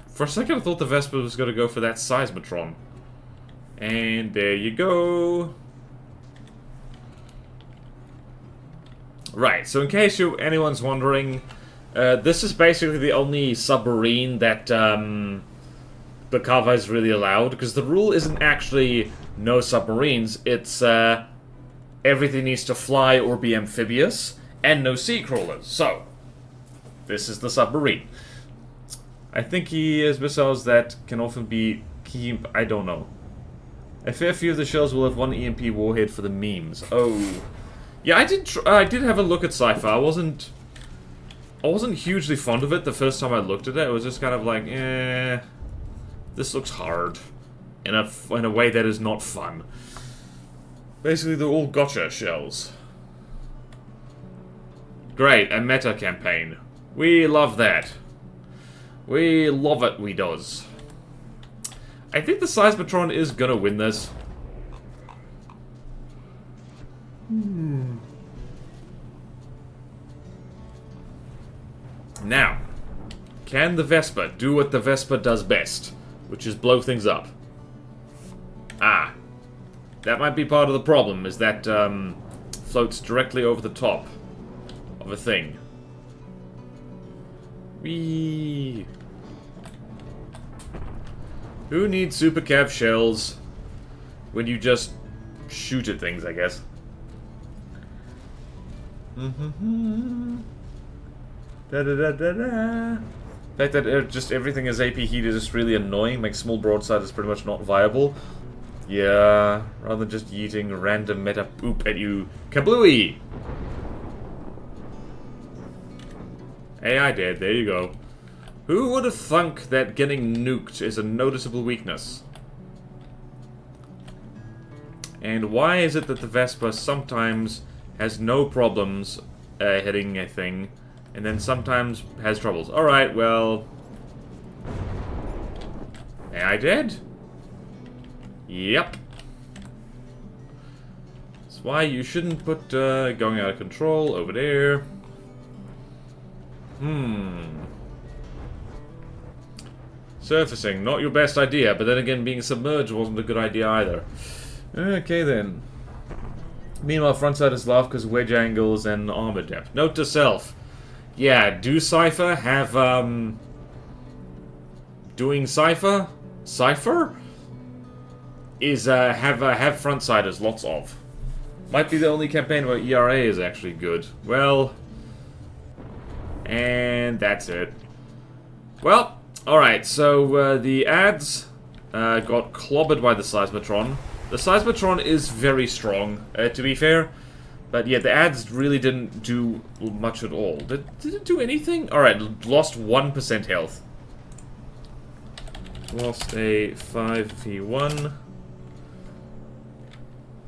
For a second I thought the Vespa was gonna go for that Seismotron. And there you go. Right, so in case anyone's wondering, this is basically the only submarine that the Campfire is really allowed, because the rule isn't actually no submarines, it's everything needs to fly or be amphibious, and no sea crawlers. So, this is the submarine. I think he has missiles that can often be I don't know. A fair few of the shells will have one EMP warhead for the memes. Oh. Yeah, I did have a look at Sci-Fi. I wasn't hugely fond of it the first time I looked at it. It was just kind of like, this looks hard. In a way that is not fun. Basically, they're all gotcha shells. Great, a meta campaign. We love that. We love it, we does. I think the Seismotron is gonna win this. Now, can the Vespa do what the Vespa does best, which is blow things up? Ah, that might be part of the problem, is that floats directly over the top of a thing. Whee! Who needs super cav shells when you just shoot at things, I guess? The fact that just everything is AP heat is just really annoying, makes small broadside is pretty much not viable. Yeah, rather than just yeeting random meta poop at you. Kablooey! Hey, I did. There you go. Who would have thunk that getting nuked is a noticeable weakness? And why is it that the Vespa sometimes has no problems hitting a thing, and then sometimes has troubles? Alright, well... Hey, I did? Yep. That's why you shouldn't put going out of control over there. Surfacing, not your best idea, but then again, being submerged wasn't a good idea either. Okay then. Meanwhile, frontside is laugh because wedge angles and armor depth. Note to self. Yeah, do Cypher have, doing Cypher? Cypher? Is, have frontsiders, lots of. Might be the only campaign where ERA is actually good. Well... And that's it. Well, alright, so, the ads, got clobbered by the Seismotron. The Seismotron is very strong, to be fair. But yeah, the ads really didn't do much at all. Did it do anything? Alright, lost 1% health. Lost a 5v1.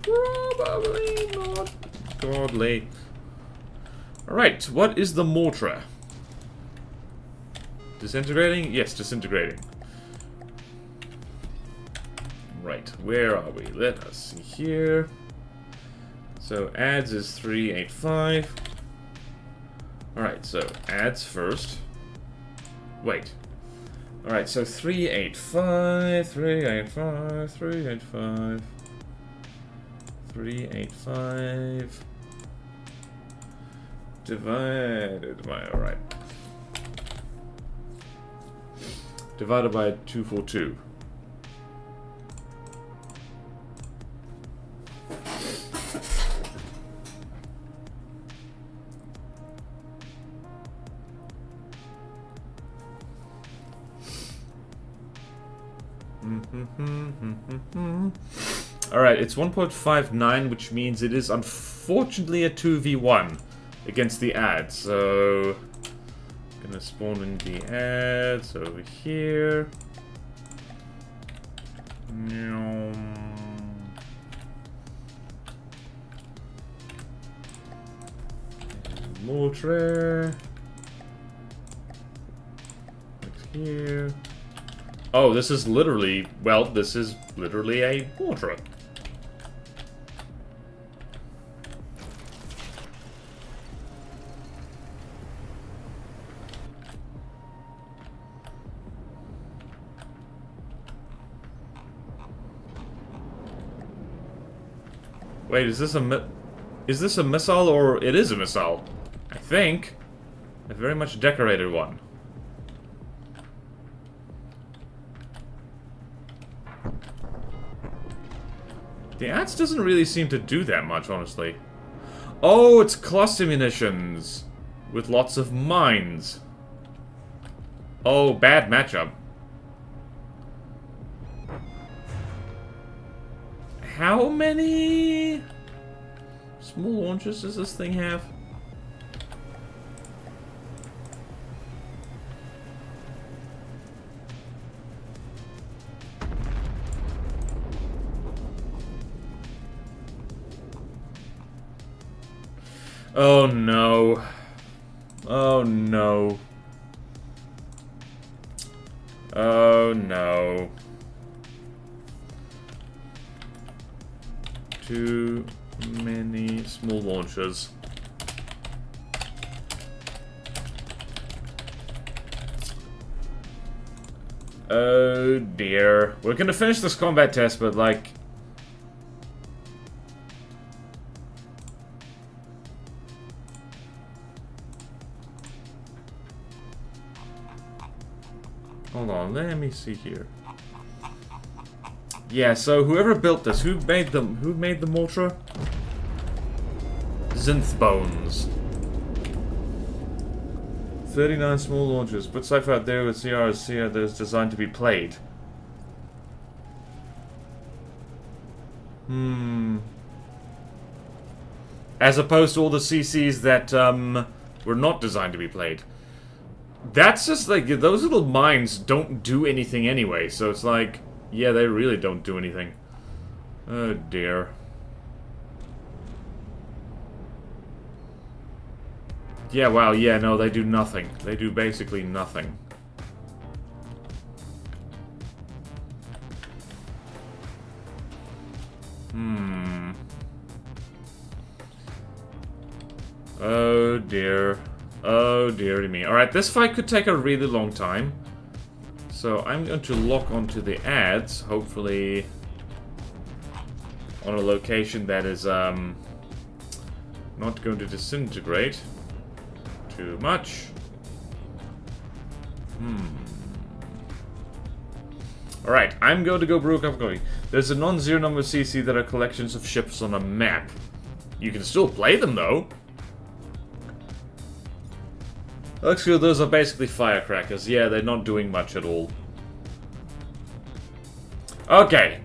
Probably not godly. Alright, what is the mortar? Disintegrating? Yes, disintegrating. Right, where are we? Let us see here. So, ads is 385. Alright, so, ads first. Wait. Alright, so 385, 385, 385, 385. Divided by, alright. Divided by 242. Alright, it's 1.59, which means it is unfortunately a 2v1 against the ads, so... Gonna spawn in the ads over here. Mortar. Here. Oh, this is literally, well, this is literally a mortar. Wait, is this a missile, or it is a missile? I think. A very much decorated one. The ads doesn't really seem to do that much, honestly. Oh, it's cluster munitions with lots of mines. Oh, bad matchup. How many small launches does this thing have? Oh no. Oh no. Oh no. Too many small launchers. Oh dear. We're gonna finish this combat test, but like... Hold on, let me see here. Yeah, so whoever built this, who made the mortar? Zinth Bones. 39 small launchers. Put Cypher out there with CR that is designed to be played. As opposed to all the CCs that were not designed to be played. That's just like, those little mines don't do anything anyway, so it's like, yeah, they really don't do anything. Oh dear. Yeah, wow, yeah, no, they do nothing. They do basically nothing. Oh dear. Oh dear me. Alright, this fight could take a really long time. So I'm going to lock onto the ads, hopefully on a location that is not going to disintegrate too much. Alright, I'm going to go brew a cup of coffee. There's a non-zero number CC that are collections of ships on a map. You can still play them though. Looks good, those are basically firecrackers. Yeah, they're not doing much at all. Okay.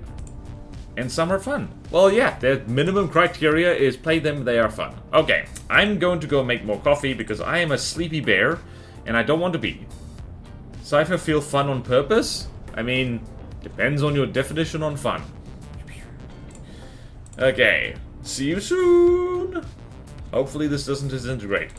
And some are fun. Well, yeah, the minimum criteria is play them, they are fun. Okay, I'm going to go make more coffee because I am a sleepy bear and I don't want to be. Cypher feel fun on purpose? I mean, depends on your definition on fun. Okay, see you soon! Hopefully this doesn't disintegrate.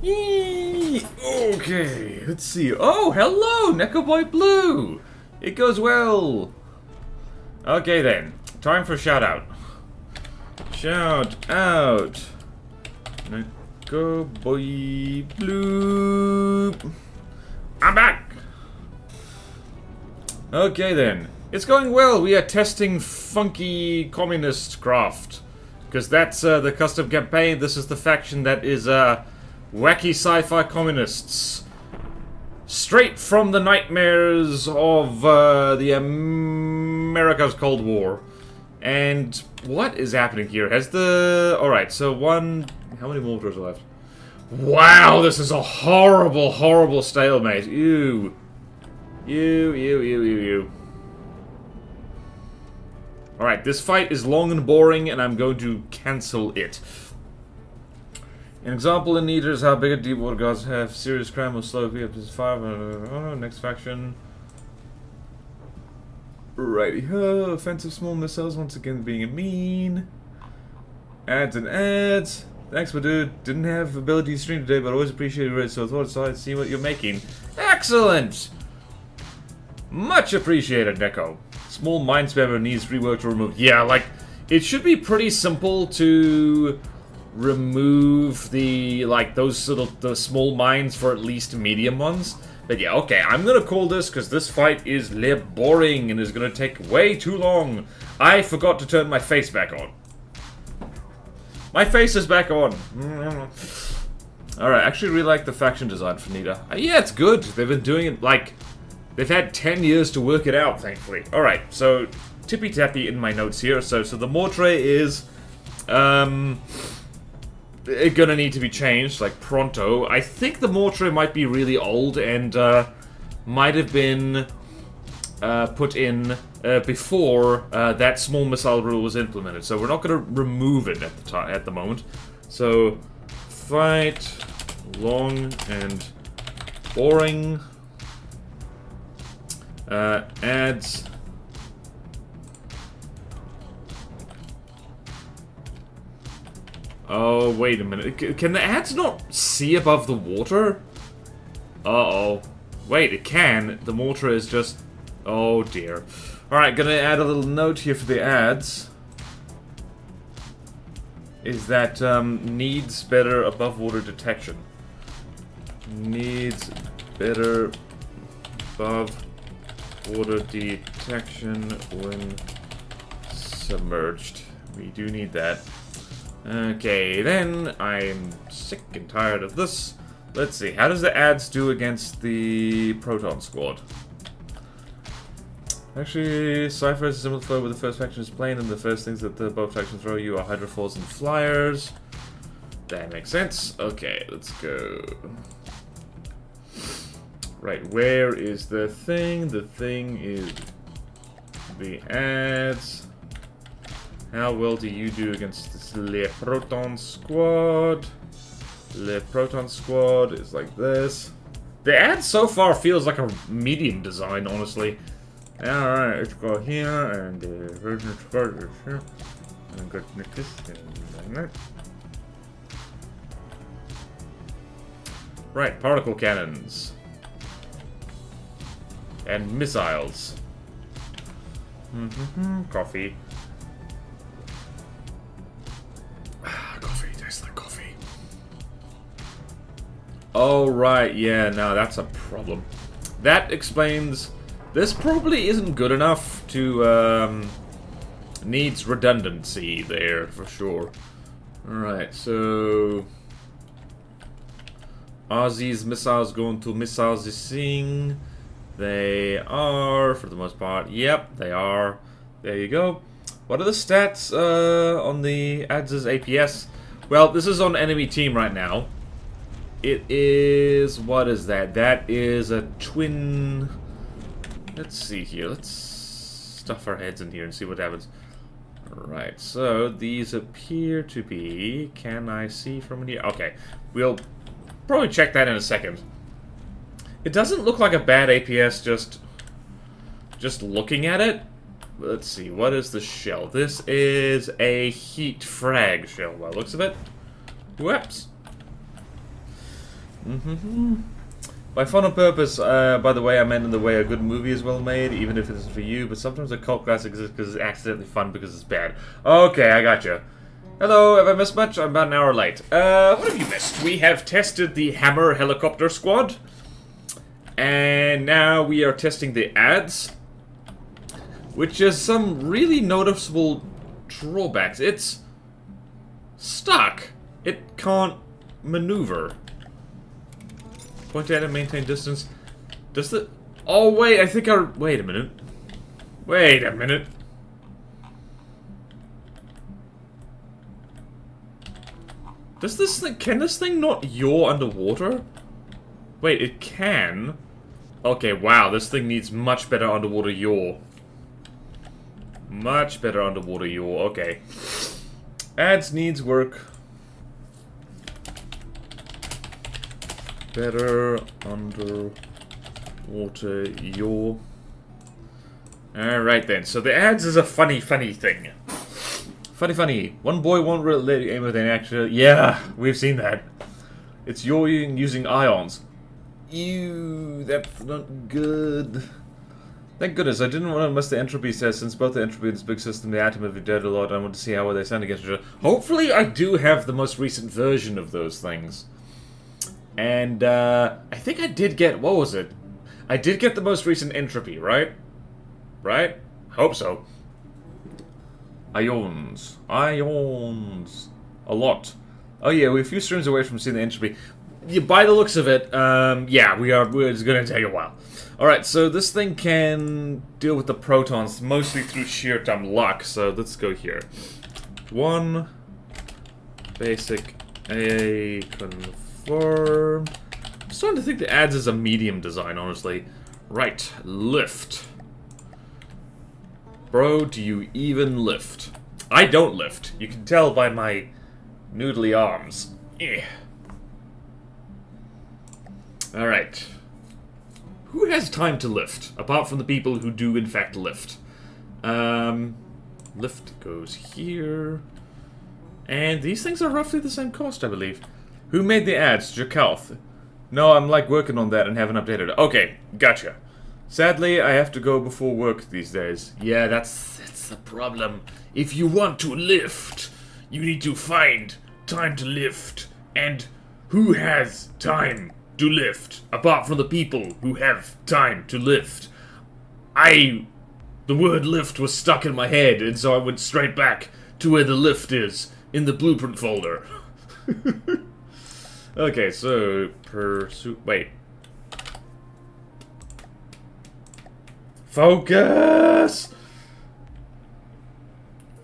Yee! Okay, let's see. Oh, hello, Neko Boy Blue! It goes well! Okay then, time for shout out. Shout out! Neko Boy Blue! I'm back! Okay then. It's going well. We are testing funky communist craft. Because that's the custom campaign. This is the faction that is wacky sci-fi communists. Straight from the nightmares of the America's Cold War. And what is happening here? Has the... Alright, so one... How many mortars are left? Wow, this is a horrible, horrible stalemate. Ew. Ew. Alright, this fight is long and boring, and I'm going to cancel it. An example in Neither is how big a deep water gods have serious crime will slow up to 5. Next faction. Righty ho, offensive small missiles once again being a mean. Ads and ads. Thanks, my dude. Didn't have ability to stream today, but always appreciated it, so I thought I'd see what you're making. Excellent! Much appreciated, Neko. Small mind spammer needs rework or removed. Yeah, like, it should be pretty simple to remove the, like, those sort of, the small mines for at least medium ones. But yeah, okay, I'm gonna call this, because this fight is boring and is gonna take way too long. I forgot to turn my face back on. My face is back on. Alright, I actually really like the faction design for Nita. Yeah, it's good. They've been doing it, like... They've had 10 years to work it out, thankfully. Alright, so tippy-tappy in my notes here. So the mortar is gonna need to be changed, like, pronto. I think the mortar might be really old and might have been put in before that small missile rule was implemented. So we're not gonna remove it at the moment. So, fight, long and boring. Ads. Oh, wait a minute. Can the ads not see above the water? Uh-oh. Wait, it can. The mortar is just... Oh, dear. Alright, gonna add a little note here for the ads. Is that, needs better above water detection. Needs better above water detection when submerged. We do need that. Okay, then I'm sick and tired of this. Let's see, how does the ads do against the Proton Squad? Actually, Cypher is a similar flow with the first faction is plain, and the first things that the both factions throw you are Hydrofoils and Flyers. That makes sense. Okay, let's go. Right, where is the thing? The thing is the ads. How well do you do against this Le Proton Squad? Le Proton Squad is like this. The ad so far feels like a medium design, honestly. Alright, let's go here, and the version squad is here. And go like this, and like that. Right, particle cannons. And missiles. Coffee. Coffee, tastes like coffee. Oh, right, yeah, no, that's a problem. That explains... This probably isn't good enough to, needs redundancy there, for sure. Alright, so... Are these missiles going to missiles this thing? They are, for the most part. Yep, they are. There you go. What are the stats on the ads' APS? Well, this is on enemy team right now. It is... What is that? That is a twin... Let's see here. Let's stuff our heads in here and see what happens. Alright, so these appear to be... Can I see from here? Okay, we'll probably check that in a second. It doesn't look like a bad APS just looking at it. Let's see, what is the shell? This is a heat frag shell by the looks of it. Whoops. By fun on purpose, by the way, I meant in the way a good movie is well made, even if it isn't for you, but sometimes a cult classic exists because it's accidentally fun because it's bad. Okay, I gotcha. Hello, have I missed much? I'm about an hour late. What have you missed? We have tested the Hammer Helicopter Squad. And now we are testing the ads, which has some really noticeable drawbacks. It's stuck. It can't maneuver. Point at and maintain distance. Does the... Oh, wait, I think our... Wait a minute. Wait a minute. Does this thing... Can this thing not yaw underwater? Wait, it can? Okay, wow, this thing needs much better underwater yaw. Much better underwater yaw, okay. Ads needs work. Better underwater yaw. Alright then, so the ads is a funny thing. Funny. One boy won't really aim with an actual... Yeah, we've seen that. It's yawing using ions. Ew, that's not good. Thank goodness, I didn't want to miss the entropy says, since both the entropy and this big system, the atom have dead a lot, I want to see how well they stand against each other. Hopefully I do have the most recent version of those things. And, I think I did get... What was it? I did get the most recent entropy, right? Right? Hope so. Ions. Ions. A lot. Oh yeah, we're a few streams away from seeing the entropy. Yeah, by the looks of it, yeah, it's gonna take a while. Alright, so this thing can deal with the protons mostly through sheer dumb luck, so let's go here. One. Basic A confirm. I'm starting to think the ads is a medium design, honestly. Right, lift. Bro, do you even lift? I don't lift. You can tell by my noodly arms. Eh. Alright. Who has time to lift? Apart from the people who do in fact lift. Lift goes here. And these things are roughly the same cost, I believe. Who made the ads? Jakalth. No, I'm like working on that and haven't updated it. Okay, gotcha. Sadly, I have to go before work these days. Yeah, that's the problem. If you want to lift, you need to find time to lift. And who has time to lift? Apart from the people who have time to lift. The word lift was stuck in my head, and so I went straight back to where the lift is, in the blueprint folder. Okay, so, wait. Focus!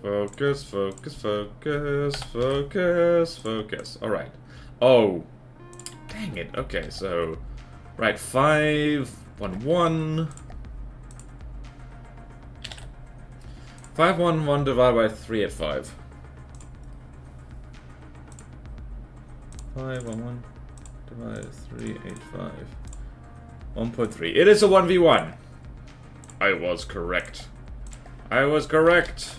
Focus, focus, focus, focus, focus. Alright. Oh. Dang it. Okay, so... Right, 5, 1, 1. 5, 1, 1 divided by 3 at 5. 5, 1, 1 divided by 3, 8, 5. 1.3. It is a 1v1. I was correct. I was correct.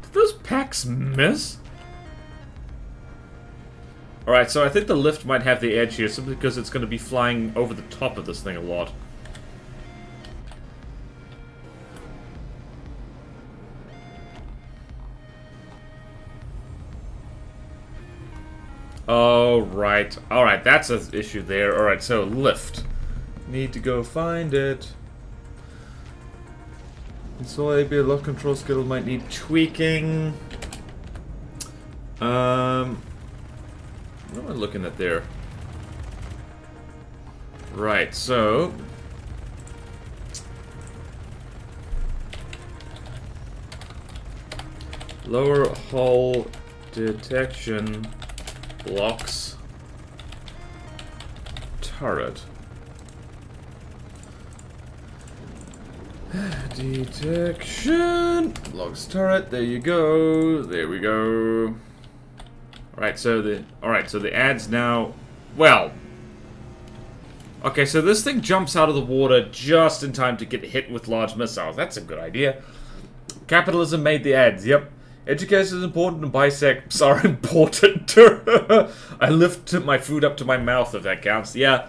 Did those packs miss? Alright, so I think the lift might have the edge here simply because it's going to be flying over the top of this thing a lot. Oh, right. Alright, that's an issue there. Alright, so lift. Need to go find it. And so maybe a lock control skill might need tweaking. What am I looking at there? Right, so... Lower hull detection... blocks turret. Detection blocks turret. There you go. There we go. Alright, so the ads now. Well. Okay, so this thing jumps out of the water just in time to get hit with large missiles. That's a good idea. Capitalism made the ads. Yep. Education is important and biceps are important. I lift my food up to my mouth if that counts. Yeah.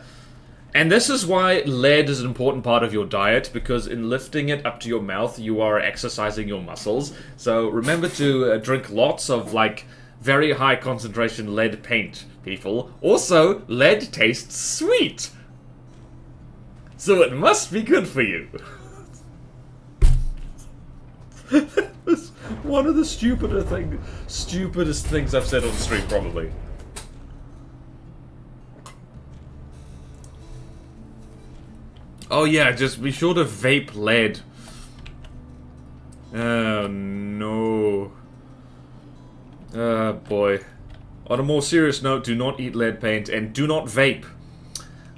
And this is why lead is an important part of your diet, because in lifting it up to your mouth, you are exercising your muscles. So remember to drink lots of, like, very high concentration lead paint, people. Also, lead tastes sweet. So it must be good for you. That was one of the stupidest things I've said on stream, probably. Oh yeah, just be sure to vape lead. Oh no. Boy. On a more serious note, do not eat lead paint and do not vape.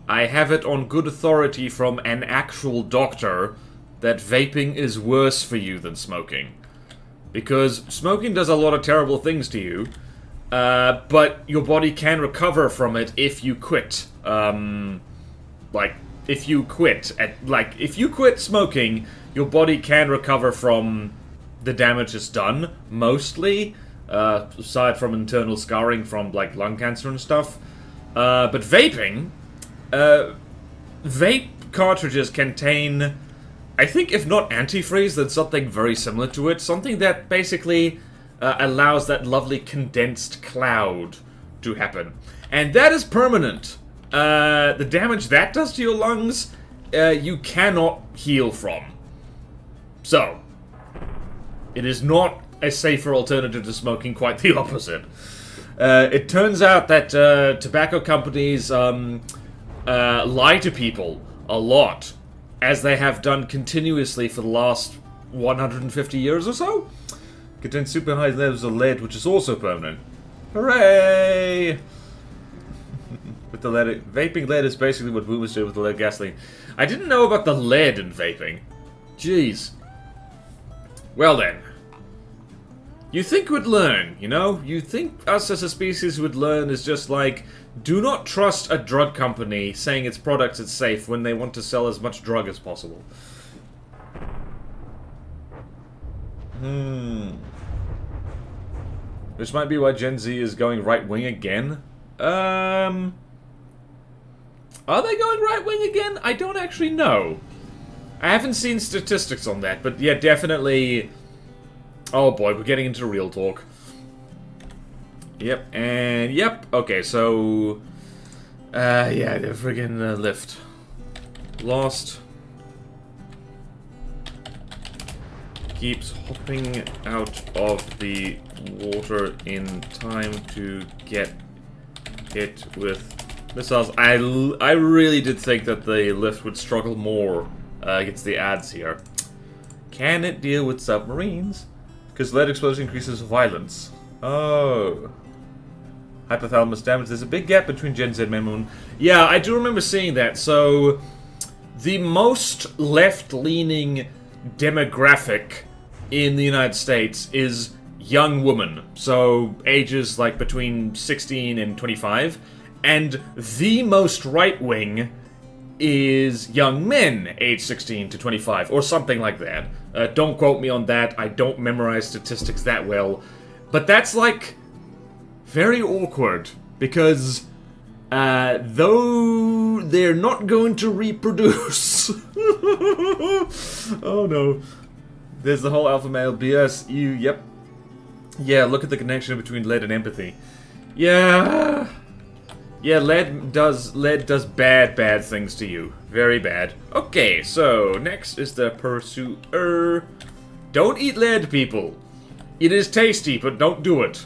I have it on good authority from an actual doctor that vaping is worse for you than smoking. Because smoking does a lot of terrible things to you, but your body can recover from it if you quit. If you quit smoking, your body can recover from the damage it's done, mostly, aside from internal scarring from, like, lung cancer and stuff. But vaping, vape cartridges contain, I think if not antifreeze, then something very similar to it. Something that basically allows that lovely condensed cloud to happen. And that is permanent. The damage that does to your lungs, you cannot heal from. So, it is not a safer alternative to smoking, quite the opposite. It turns out that tobacco companies lie to people a lot, as they have done continuously for the last 150 years or so. Contains super high levels of lead, which is also permanent. Hooray! With the lead, vaping lead is basically what boomers do with the lead gasoline. I didn't know about the lead in vaping. Jeez. Well then. You think we'd learn, you know? You think us as a species would learn is just like, do not trust a drug company saying its products is safe when they want to sell as much drug as possible. This might be why Gen Z is going right-wing again. Are they going right-wing again? I don't actually know. I haven't seen statistics on that, but yeah, definitely... Oh boy, we're getting into real talk. Yep, and yep. Okay, so... yeah, the friggin' lift. Lost. Keeps hopping out of the water in time to get hit with missiles. I really did think that the lift would struggle more against the ads here. Can it deal with submarines? Because lead explosion increases violence. Oh. Hypothalamus damage. There's a big gap between Gen Z and Moon. Yeah, I do remember seeing that. So, the most left-leaning demographic in the United States is young women. So, ages like between 16 and 25. And the most right-wing is young men, age 16 to 25, or something like that. Don't quote me on that, I don't memorize statistics that well. But that's, like, very awkward, because, though they're not going to reproduce... Oh no. There's the whole alpha male BS, yep. Yeah, look at the connection between lead and empathy. Yeah... Yeah, lead does bad things to you. Very bad. Okay, so next is the pursuer. Don't eat lead, people. It is tasty, but don't do it.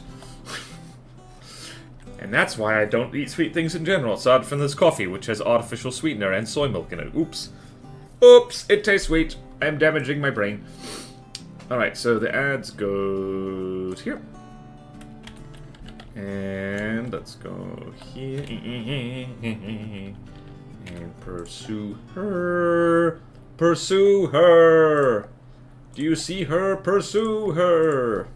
And that's why I don't eat sweet things in general, aside from this coffee, which has artificial sweetener and soy milk in it. Oops. Oops, it tastes sweet. I'm damaging my brain. Alright, so the ads go here. And let's go here. And pursue her. Pursue her. Do you see her? Pursue her.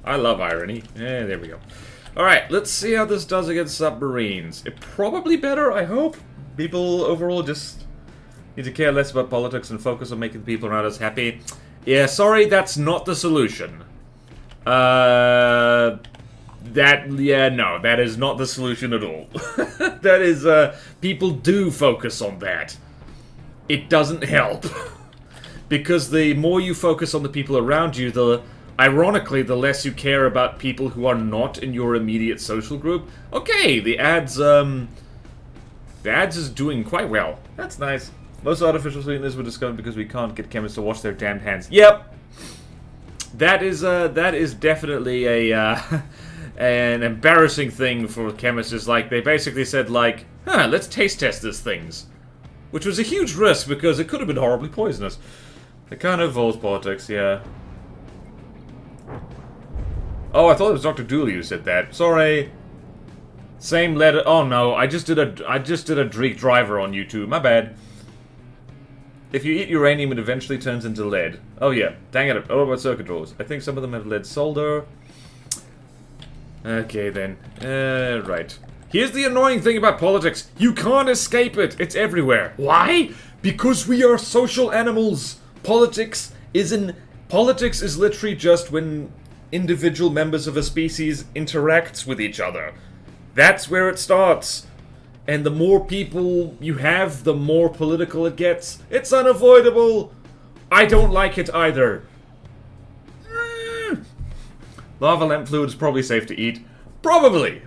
I love irony. There we go. Alright, let's see how this does against submarines. It probably better, I hope. People overall just need to care less about politics and focus on making people around us happy. Yeah, sorry, that's not the solution. No, that is not the solution at all. That is, people do focus on that. It doesn't help. Because the more you focus on the people around you, ironically, the less you care about people who are not in your immediate social group. Okay, the ads is doing quite well. That's nice. Most artificial sweeteners were discovered because we can't get chemists to wash their damned hands. Yep. That is definitely a an embarrassing thing for chemists. Is like they basically said like, let's taste test these things, which was a huge risk because it could have been horribly poisonous. It kind of involves politics, yeah. Oh, I thought it was Dr. Dooley who said that. Sorry. Same letter. Oh no, I just did a Dreek driver on YouTube. My bad. If you eat uranium, it eventually turns into lead. Oh yeah, dang it. Oh, about circuit drawers. I think some of them have lead solder. Okay then. Right. Here's the annoying thing about politics. You can't escape it. It's everywhere. Why? Because we are social animals. Politics is literally just when individual members of a species interacts with each other. That's where it starts. And the more people you have, the more political it gets. It's unavoidable. I don't like it either. Lava lamp fluid is probably safe to eat. Probably.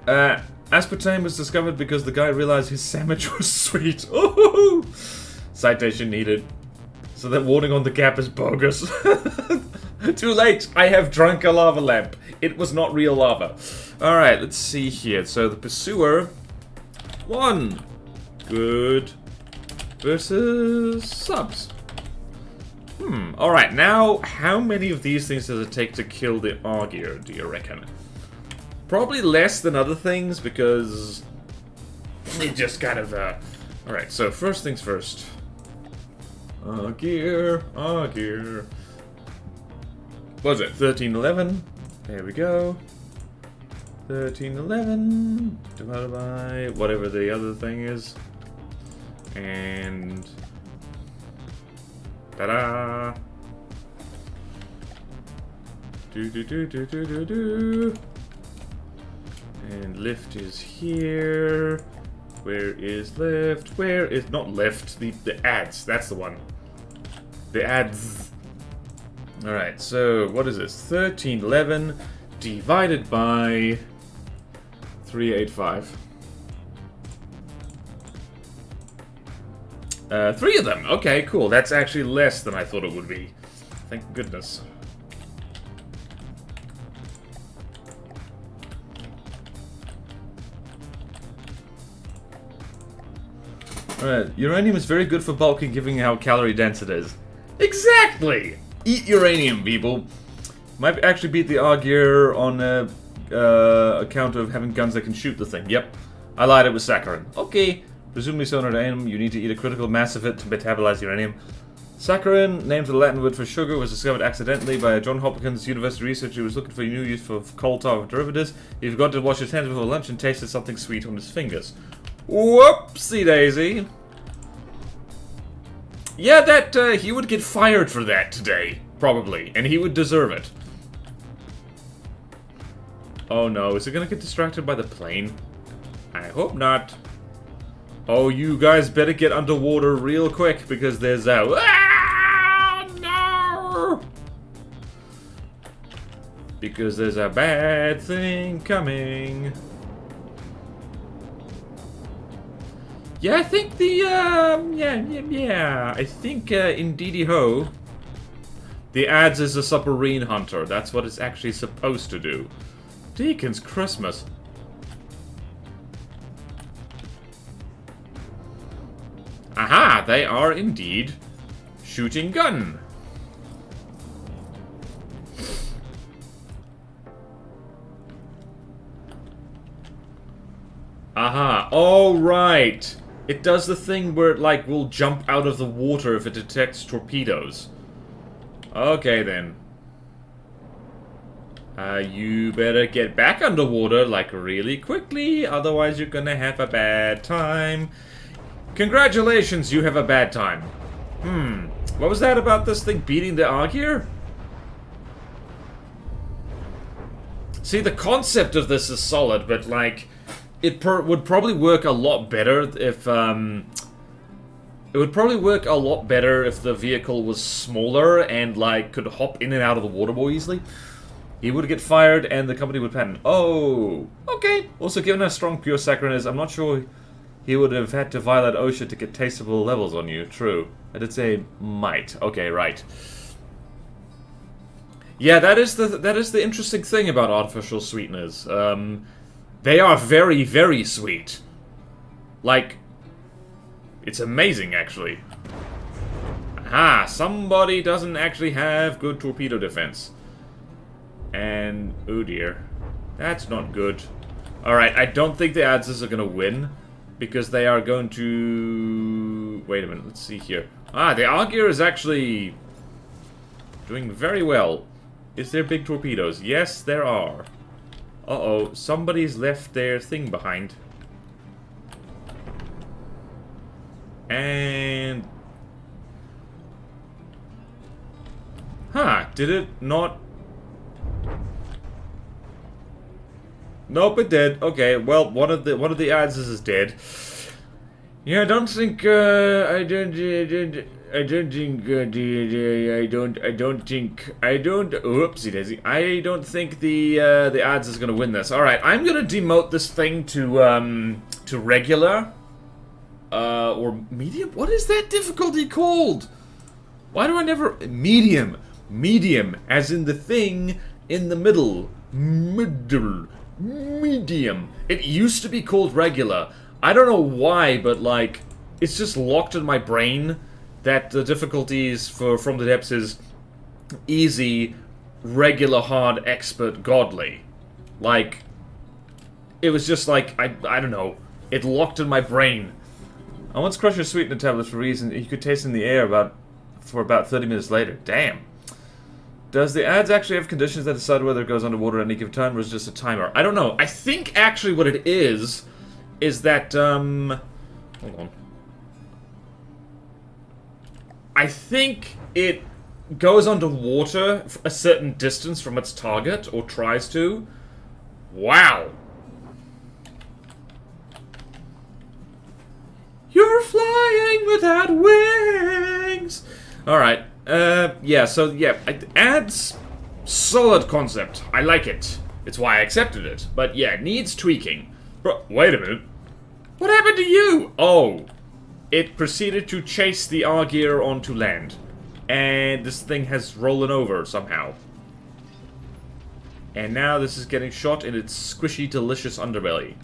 Aspartame was discovered because the guy realized his sandwich was sweet. Ooh. Citation needed. So that warning on the cap is bogus. Too late. I have drunk a lava lamp. It was not real lava. Alright, let's see here. So the pursuer won. Good. Versus subs. Alright, now how many of these things does it take to kill the Augur, do you reckon? Probably less than other things because it just kind of Alright, so first things first. Augur. What is it? 1311. There we go. 1311 divided by whatever the other thing is. And ta-da! Do. And lift is here. Where is lift? Where is not lift? The ads. That's the one. The ads. Alright, so what is this? 1311 divided by 385. 3 of them. Okay, cool. That's actually less than I thought it would be. Thank goodness. Alright, uranium is very good for bulking, given how calorie dense it is. Exactly! Eat uranium, people. Might actually beat the Augur on account of having guns that can shoot the thing. Yep. I lied, it was saccharin. Okay. Presumably sonar to aim, you need to eat a critical mass of it to metabolize uranium. Saccharin, named the Latin word for sugar, was discovered accidentally by a Johns Hopkins University researcher who was looking for a new use for coal tar derivatives. He forgot to wash his hands before lunch and tasted something sweet on his fingers. Whoopsie daisy. Yeah, that, he would get fired for that today. Probably. And he would deserve it. Oh no, is it gonna get distracted by the plane? I hope not. Oh, you guys better get underwater real quick because there's a... Ah, no! Because there's a bad thing coming. Yeah, I think the, yeah. I think, indeedy-ho, the ads is a submarine hunter. That's what it's actually supposed to do. Deacon's Christmas. Aha, they are indeed shooting gun. Aha, oh right. It does the thing where it, like, will jump out of the water if it detects torpedoes. Okay, then. You better get back underwater, like, really quickly, otherwise you're gonna have a bad time. Congratulations, you have a bad time. What was that about this thing beating the Augur? See, the concept of this is solid, but, like... It would probably work a lot better if It would probably work a lot better if the vehicle was smaller and, like, could hop in and out of the water more easily. He would get fired and the company would patent. Oh, okay. Also, given how strong pure saccharin is, I'm not sure he would have had to violate OSHA to get tasteable levels on you. True. I did say might. Okay, right. Yeah, that is the interesting thing about artificial sweeteners. They are very, very sweet. Like, it's amazing, actually. Aha, somebody doesn't actually have good torpedo defense. And, oh dear. That's not good. Alright, I don't think the Adzes are going to win. Because they are going to... Wait a minute, let's see here. Ah, the Argyr is actually doing very well. Is there big torpedoes? Yes, there are. Uh-oh, somebody's left their thing behind. And... Huh, did it not... Nope, it did. Okay, well, one of the Adzes is dead. Yeah, I don't think I don't think oopsie daisy. I don't think the Adz is gonna win this. All right, I'm gonna demote this thing to regular, or medium. What is that difficulty called? Why do I never medium? Medium, as in the thing in the middle. Medium. It used to be called regular. I don't know why, but like, it's just locked in my brain that the difficulties for From the Depths is easy, regular, hard, expert, godly. Like, it was just like, I don't know, it locked in my brain. I once crushed a sweetener tablet for a reason you could taste in the air for about 30 minutes later. Damn. Does the ads actually have conditions that decide whether it goes underwater at any given time, or is it just a timer? I don't know. I think actually what it is that, hold on. I think it goes underwater a certain distance from its target, or tries to. Wow. You're flying without wings! Alright. Yeah, so, yeah, ads, solid concept. I like it. It's why I accepted it. But, yeah, it needs tweaking. Bro, wait a minute. What happened to you? Oh. It proceeded to chase the Argyr onto land. And this thing has rollen over somehow. And now this is getting shot in its squishy, delicious underbelly.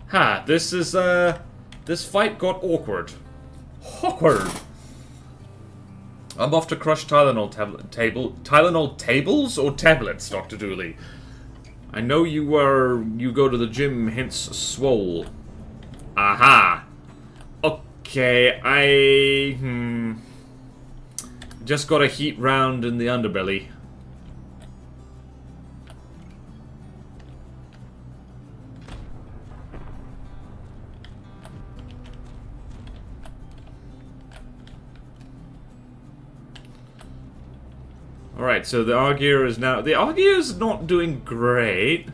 Ha, this is, this fight got awkward. Awkward. I'm off to crush Tylenol Tylenol tables or tablets, Dr. Dooley. I know you go to the gym, hence swole. Aha. Okay, just got a heat round in the underbelly. Alright, so the Argyr is now... The Argyr is not doing great.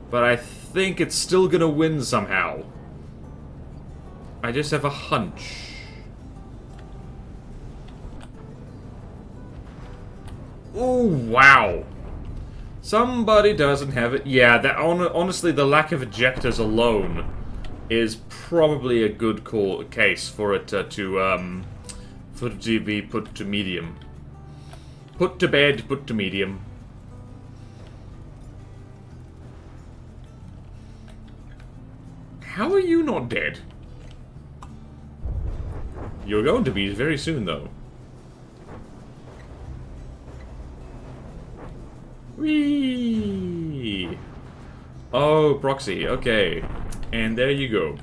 But I think it's still gonna win somehow. I just have a hunch. Oh, wow. Somebody doesn't have it. Yeah, that honestly, the lack of ejectors alone is probably a good case for it for it to be put to medium. Put to bed, put to medium. How are you not dead? You're going to be very soon, though. Whee! Oh, proxy, okay. And there you go.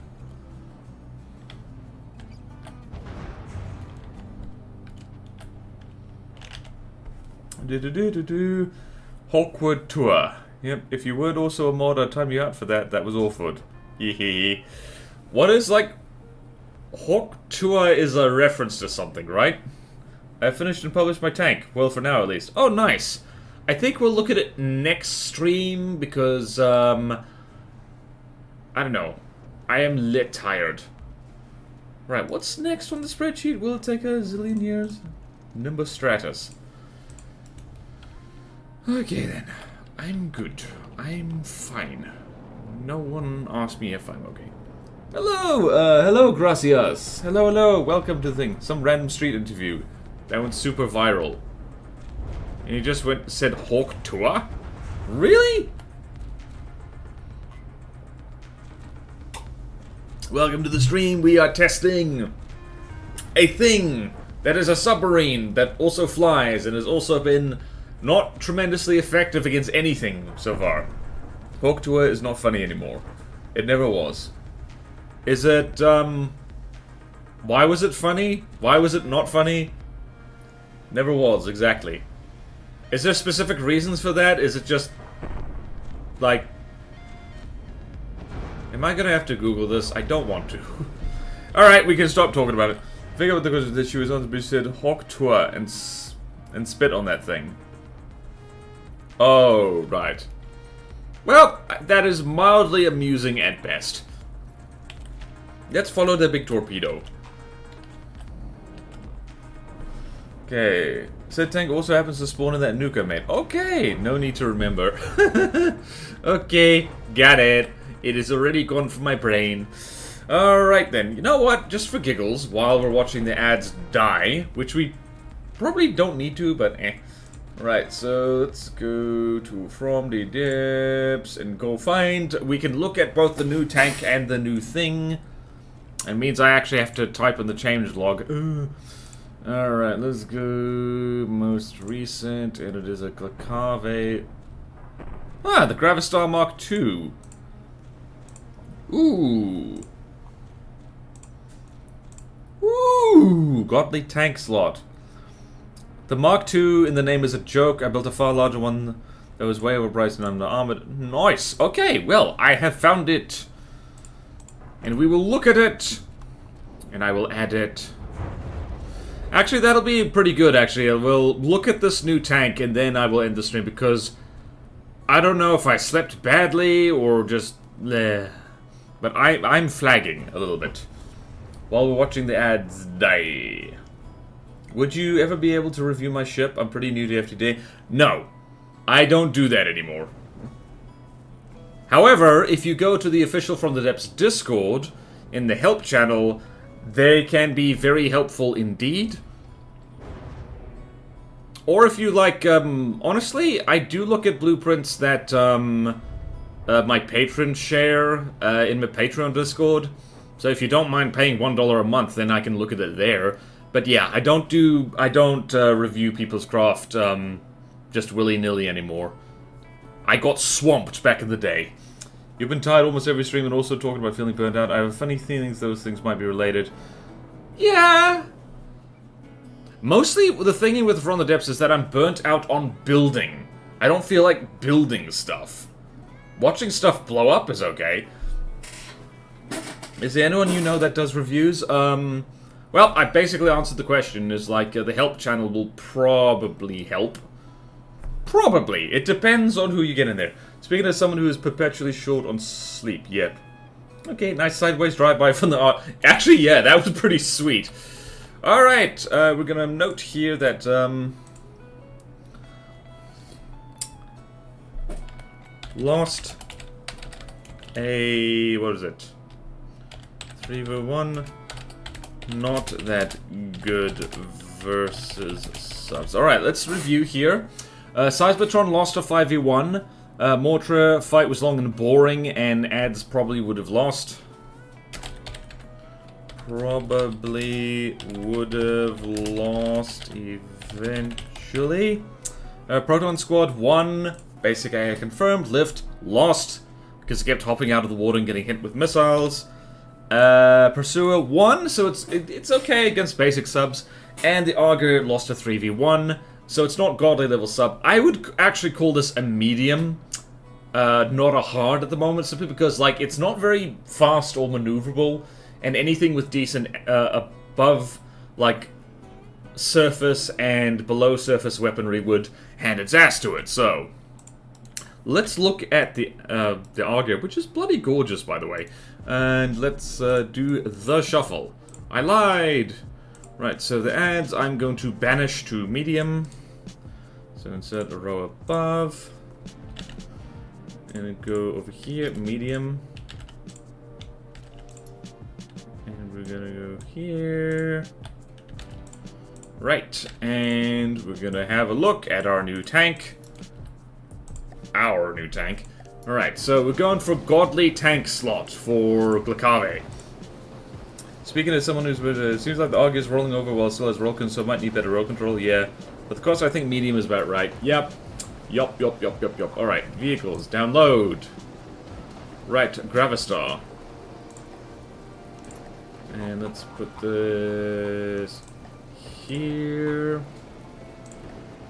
Hawkwood Tour. Yep, if you weren't also a mod, I'd time you out for that. That was awful. Hehe. What is, like... Hawk Tour is a reference to something, right? I finished and published my tank. Well, for now, at least. Oh, nice! I think we'll look at it next stream, because, I don't know. I am lit tired. Right, what's next on the spreadsheet? Will it take a zillion years? Nimbus Stratus. Okay then. I'm good. I'm fine. No one asked me if I'm okay. Hello, gracias. Hello, welcome to the thing. Some random street interview. That went super viral. And he just said Hawk Tour? Really? Welcome to the stream. We are testing a thing that is a submarine that also flies and has also been not tremendously effective against anything so far. Hawk Tour is not funny anymore. It never was. Is it, why was it funny? Why was it not funny? Never was, exactly. Is there specific reasons for that? Is it just, like... Am I gonna have to Google this? I don't want to. Alright, we can stop talking about it. Figure out the she was on the beach, said Hawk Tour and spit on that thing. Oh, right. Well, that is mildly amusing at best. Let's follow the big torpedo. Okay. Said tank also happens to spawn in that nuke I made. Okay, no need to remember. Okay, got it. It is already gone from my brain. Alright then, you know what? Just for giggles, while we're watching the ads die, which we probably don't need to, but eh. Right, so let's go to From the Dips and go find... We can look at both the new tank and the new thing. It means I actually have to type in the changelog. Alright, let's go... Most recent, and it is a Glacave... Ah, the Gravistar Mark II. Ooh. Ooh, godly tank slot. The Mark II in the name is a joke. I built a far larger one that was way overpriced and under armored. Nice. Okay, well, I have found it. And we will look at it. And I will add it. Actually, that'll be pretty good, actually. I will look at this new tank and then I will end the stream because I don't know if I slept badly or just... bleh. But I'm flagging a little bit while we're watching the ads die. Would you ever be able to review my ship? I'm pretty new to FTD. No, I don't do that anymore. However, if you go to the official From the Depths Discord in the help channel, they can be very helpful indeed. Or if you like, honestly, I do look at blueprints that my patrons share in my Patreon Discord. So if you don't mind paying $1 a month, then I can look at it there. But yeah, I don't review people's craft just willy-nilly anymore. I got swamped back in the day. You've been tired almost every stream and also talking about feeling burnt out. I have a funny feeling those things might be related. Yeah. Mostly the thing with From the Depths is that I'm burnt out on building. I don't feel like building stuff. Watching stuff blow up is okay. Is there anyone you know that does reviews? Well, I basically answered the question. Is like, the help channel will probably help. Probably. It depends on who you get in there. Speaking as someone who is perpetually short on sleep, yep. Okay, nice sideways drive-by from the art. Actually, yeah, that was pretty sweet. Alright, we're gonna note here that, lost a... what is it? 3v1. Not that good versus subs. Alright, let's review here. Seismotron lost a 5v1. Mortar fight was long and boring, and ads probably would have lost. Probably would have lost eventually. Proton Squad won. Basic AI confirmed. Lift lost because it kept hopping out of the water and getting hit with missiles. Pursuer won, so it's okay against basic subs. And the Augur lost a 3v1, so it's not godly level sub. I would actually call this a medium, not a hard at the moment, simply because like it's not very fast or maneuverable, and anything with decent above like surface and below surface weaponry would hand its ass to it. So let's look at the Auger, which is bloody gorgeous, by the way. And let's do the shuffle. I lied! Right, so the ads I'm going to banish to medium. So insert a row above. And go over here, medium. And we're gonna go here. Right, and we're gonna have a look at our new tank. Our new tank. Alright, so we're going for godly tank slot for Glakave. Speaking as someone who's it seems like the Auger is rolling over while it still has roll control, so it might need better roll control, yeah. But of course I think medium is about right. Yep. Yup. Alright, vehicles, download. Right, Gravistar. And let's put this here.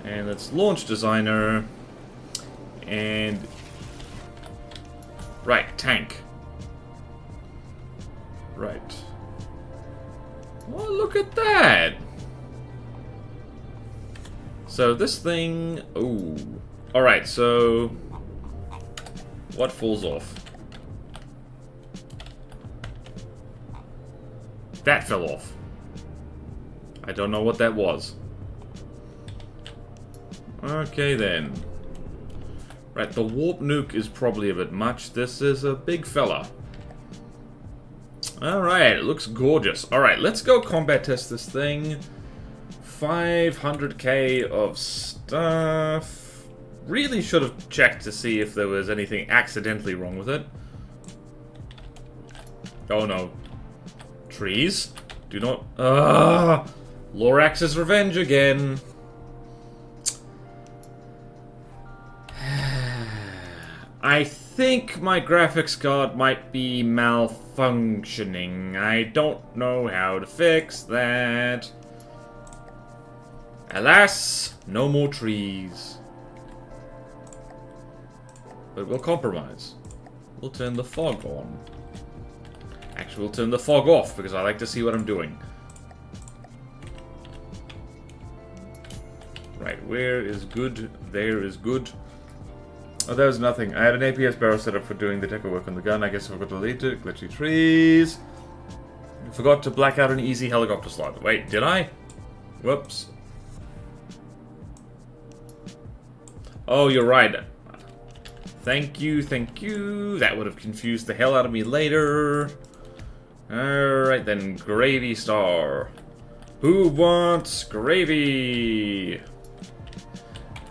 And let's launch designer. And right, tank. Right. Oh, look at that! So this thing... Ooh. Alright, so... What falls off? That fell off. I don't know what that was. Okay then. Right, the warp nuke is probably a bit much. This is a big fella. Alright, it looks gorgeous. Alright, let's go combat test this thing. 500k of stuff. Really should have checked to see if there was anything accidentally wrong with it. Oh no. Trees? Do not... Lorax's revenge again. I think my graphics card might be malfunctioning. I don't know how to fix that. Alas, no more trees. But we'll compromise. We'll turn the fog on. Actually, we'll turn the fog off because I like to see what I'm doing. Right, where is good? There is good. Oh, there was nothing. I had an APS barrel set up for doing the deco work on the gun. I guess I forgot to delete it. Glitchy trees. Forgot to black out an easy helicopter slot. Wait, did I? Whoops. Oh, you're right. Thank you, thank you. That would have confused the hell out of me later. Alright then, Gravy Star. Who wants gravy?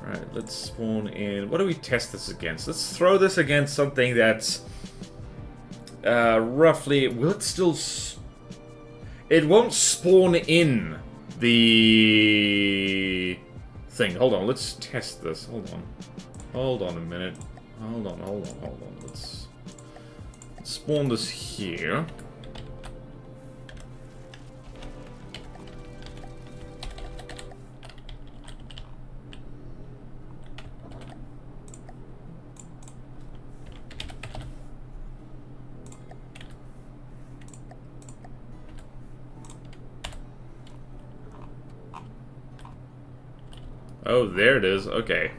Alright, let's spawn in. What do we test this against? Let's throw this against something that's roughly... Will it still... It won't spawn in the thing. Hold on, let's test this. Hold on. Hold on a minute. Hold on. Let's spawn this here. Oh, there it is. Okay.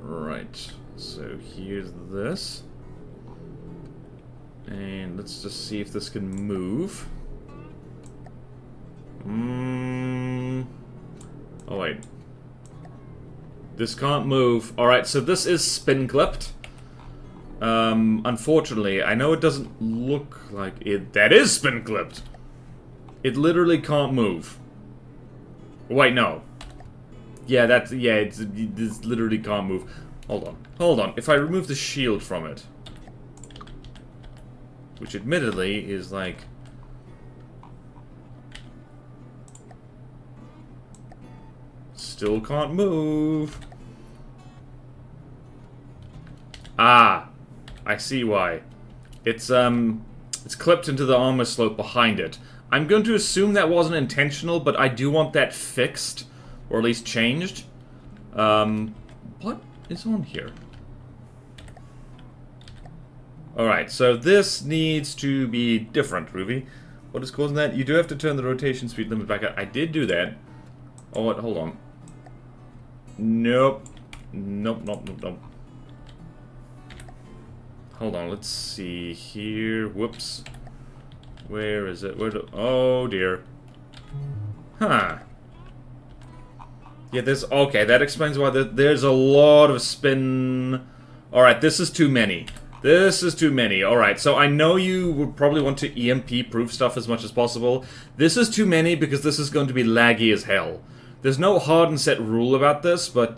Right. So here's this. And let's just see if this can move. Oh, wait. This can't move. Alright, so this is spin clipped. Unfortunately, I know it doesn't look like it. That is spin clipped! It literally can't move. Wait, no. Yeah, that's... Yeah, this literally can't move. Hold on. If I remove the shield from it... Which admittedly is like... Still can't move. Ah! I see why. It's clipped into the armor slope behind it. I'm going to assume that wasn't intentional, but I do want that fixed. Or at least changed. What is on here? Alright, so this needs to be different, Ruby. What is causing that? You do have to turn the rotation speed limit back up. I did do that. Oh, what? Hold on. Nope. Nope, nope, nope, nope. Hold on, let's see here. Whoops. Where is it? Oh, dear. Huh. Yeah, there's... Okay, that explains why there's a lot of spin... Alright, this is too many. This is too many. Alright, so I know you would probably want to EMP-proof stuff as much as possible. This is too many because this is going to be laggy as hell. There's no hard and set rule about this, but,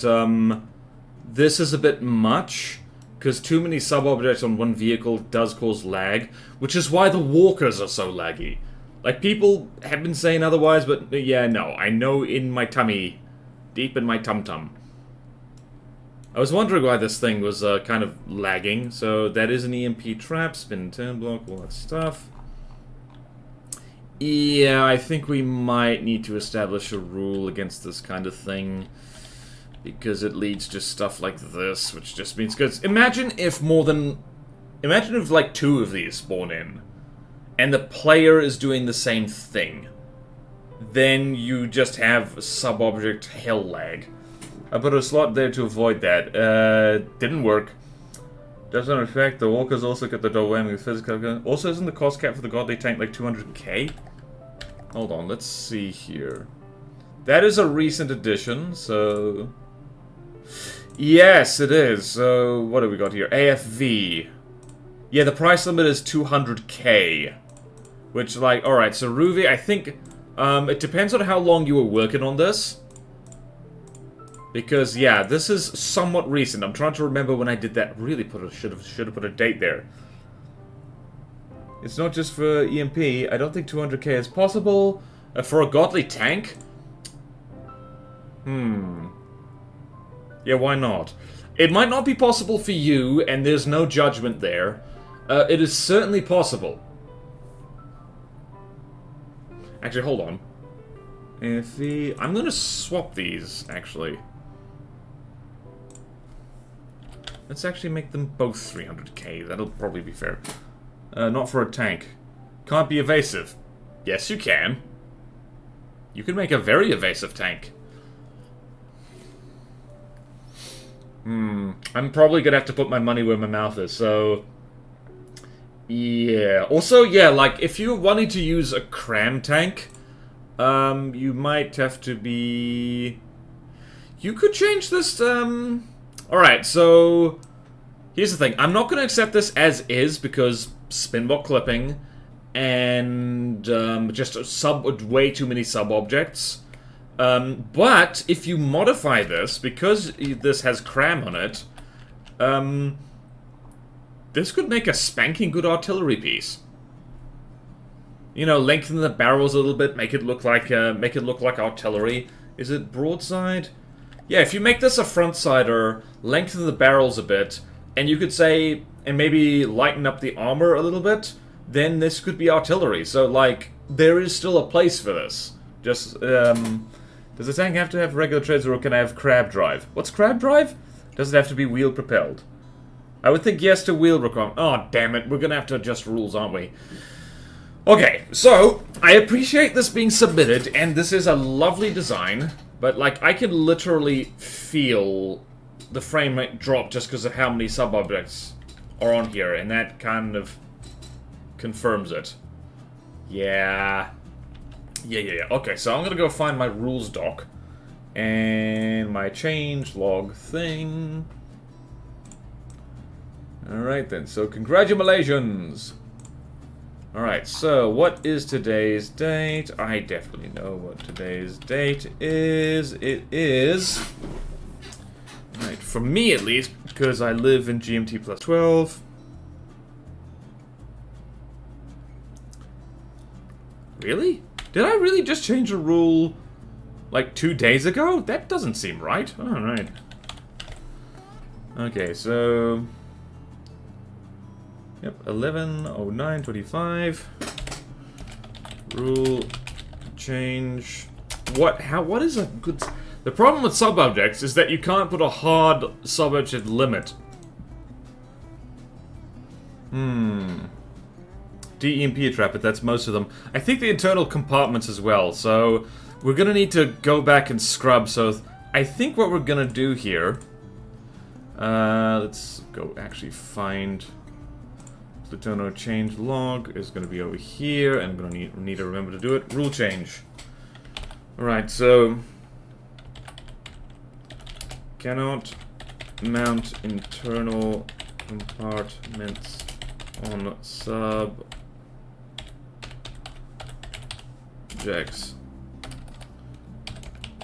this is a bit much. Because too many sub-objects on one vehicle does cause lag, which is why the walkers are so laggy. Like, people have been saying otherwise, but yeah, no. I know in my tummy, deep in my tum-tum. I was wondering why this thing was kind of lagging. So that is an EMP trap, spin turn block, all that stuff. Yeah, I think we might need to establish a rule against this kind of thing. Because it leads to stuff like this, which just means... Because imagine if Imagine if, like, 2 of these spawn in. And the player is doing the same thing. Then you just have sub-object hell lag. I put a slot there to avoid that. Didn't work. Doesn't affect the walkers also get the double whammy with physical... Also, isn't the cost cap for the godly tank like 200k? Hold on, let's see here. That is a recent addition, so... Yes, it is. So, what do we got here? AFV. Yeah, the price limit is 200k. Which, like, alright, so Ruby, I think... it depends on how long you were working on this. Because, yeah, this is somewhat recent. I'm trying to remember when I did that. Really should have put a date there. It's not just for EMP. I don't think 200k is possible. For a godly tank? Yeah, why not? It might not be possible for you, and there's no judgment there. It is certainly possible. Actually, hold on. I'm gonna swap these, actually. Let's actually make them both 300k. That'll probably be fair. Not for a tank. Can't be evasive. Yes, you can. You can make a very evasive tank. I'm probably gonna have to put my money where my mouth is, so... Yeah. Also, yeah, like, if you're wanting to use a cram tank, you might have to be... You could change this, Alright, so... Here's the thing. I'm not gonna accept this as is, because spinball clipping, and, just way too many sub-objects. But if you modify this, because this has cram on it, this could make a spanking good artillery piece. You know, lengthen the barrels a little bit, make it look like artillery. Is it broadside? Yeah, if you make this a front-sider, lengthen the barrels a bit, and you could say, and maybe lighten up the armor a little bit, then this could be artillery. So, like, there is still a place for this. Just, does the tank have to have regular treads, or can I have crab drive? What's crab drive? Does it have to be wheel propelled? I would think yes to wheel requirement. Oh, damn it. We're gonna have to adjust rules, aren't we? Okay, so, I appreciate this being submitted, and this is a lovely design, but, like, I can literally feel the frame rate drop just because of how many sub-objects are on here, and that kind of confirms it. Yeah. Yeah. Okay, so I'm gonna go find my rules doc and my change log thing. Alright then, so congratulations! Alright, so what is today's date? I definitely know what today's date is. It is... Right, for me at least, because I live in GMT plus 12. Really? Did I really just change a rule, like, 2 days ago? That doesn't seem right. Alright. Okay, so... Yep, 11/09/25. Rule change. What is a good... The problem with sub-objects is that you can't put a hard sub-object limit. DEMP trap, but that's most of them. I think the internal compartments as well, so we're gonna need to go back and scrub, so I think what we're gonna do here Let's go actually find Plutono change log is going to be over here, and I'm going to need to remember to do it. Rule change. Alright, so cannot mount internal compartments on subjects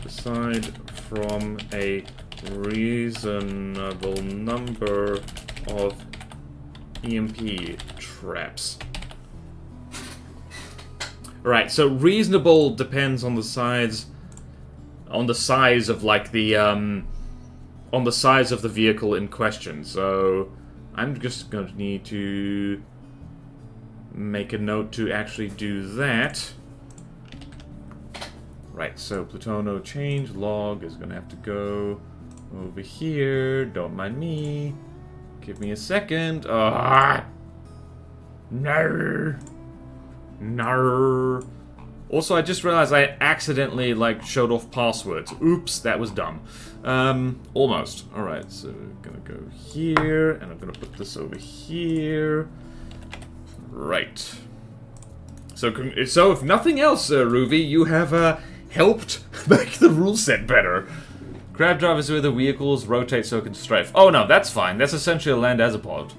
aside from a reasonable number of EMP traps. Right, so reasonable depends on the size of like the on the size of the vehicle in question. So I'm just going to need to make a note to actually do that. Right, so Plutono change log is going to have to go over here. Don't mind me. Give me a second. No. No. Also, I just realized I accidentally, like, showed off passwords. Oops, that was dumb. Almost. Alright, so I'm gonna go here, and I'm gonna put this over here. Right. So if nothing else, Ruby, you have, helped make the rule set better. Crab drivers where the vehicles rotate so it can strafe. Oh no, that's fine. That's essentially a land as a pod.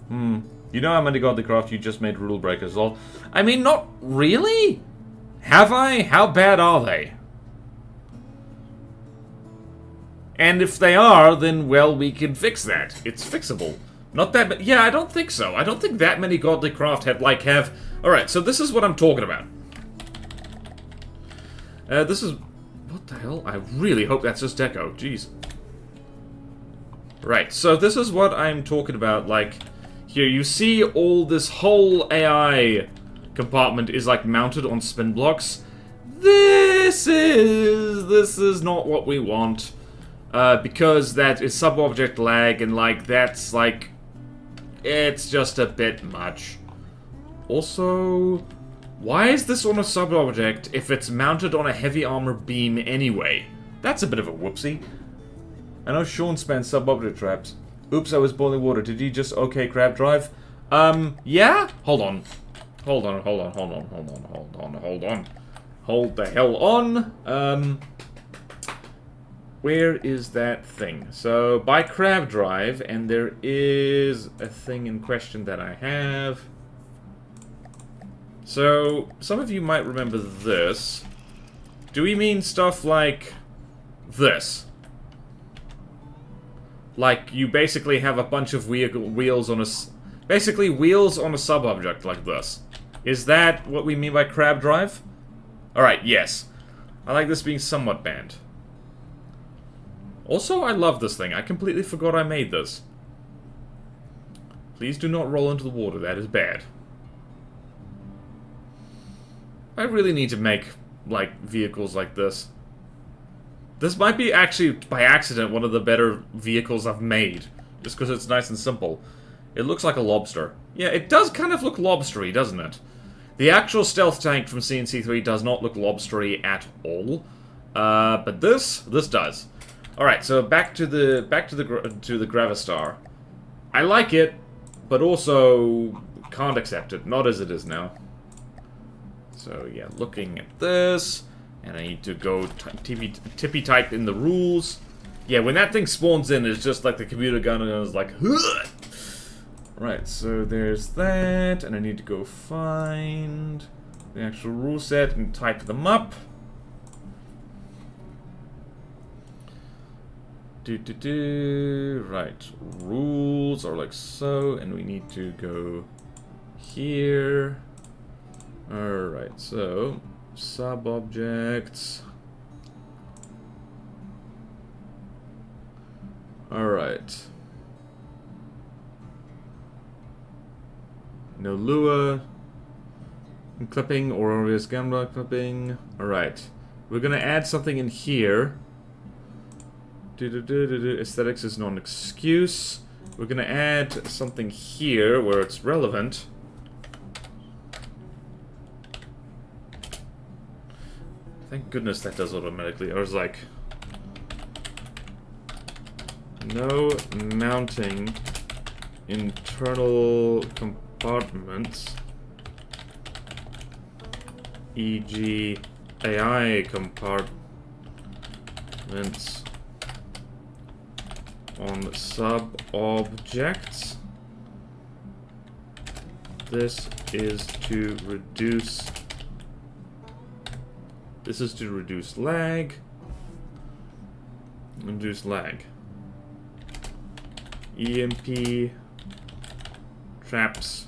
You know how many godly craft you just made rule breakers, lol. I mean, not really? Have I? How bad are they? And if they are, then, well, we can fix that. It's fixable. Not that yeah, I don't think so. I don't think that many godly craft have... Alright, so this is what I'm talking about. This is... What the hell? I really hope that's just deco. Jeez. Right, so this is what I'm talking about, like... Here, you see all this whole AI compartment is, like, mounted on spin blocks. This is not what we want. Because that is sub-object lag, and, like, that's, like... It's just a bit much. Also... Why is this on a sub-object if it's mounted on a heavy armor beam anyway? That's a bit of a whoopsie. I know Sean spans sub-object traps. Oops, I was boiling water. Did you just okay crab drive? Yeah? Hold on. Hold on. Hold the hell on. Where is that thing? So, by crab drive, and there is a thing in question that I have. So, some of you might remember this. Do we mean stuff like this? Like, you basically have a bunch of wheels on a... Basically, wheels on a sub-object like this. Is that what we mean by crab drive? Alright, yes. I like this being somewhat banned. Also, I love this thing. I completely forgot I made this. Please do not roll into the water. That is bad. I really need to make, like, vehicles like this. This might be actually, by accident, one of the better vehicles I've made. Just because it's nice and simple. It looks like a lobster. Yeah, it does kind of look lobstery, doesn't it? The actual stealth tank from CNC3 does not look lobstery at all. But this does. Alright, so back to the Gravistar. I like it, but also can't accept it. Not as it is now. So yeah, looking at this... And I need to go tippy type in the rules. Yeah, when that thing spawns in, it's just like the computer gun and it's like, huh! Right, so there's that, and I need to go find the actual rule set and type them up. Right, rules are like so, and we need to go here. Alright, so... Sub-objects. Alright. No lure. Clipping or obvious camera clipping. Alright. We're gonna add something in here. Aesthetics is not an excuse. We're gonna add something here where it's relevant. Thank goodness that does automatically. I was like... No mounting internal compartments, e.g. AI compartments on sub-objects. This is to reduce lag. Reduce lag. EMP traps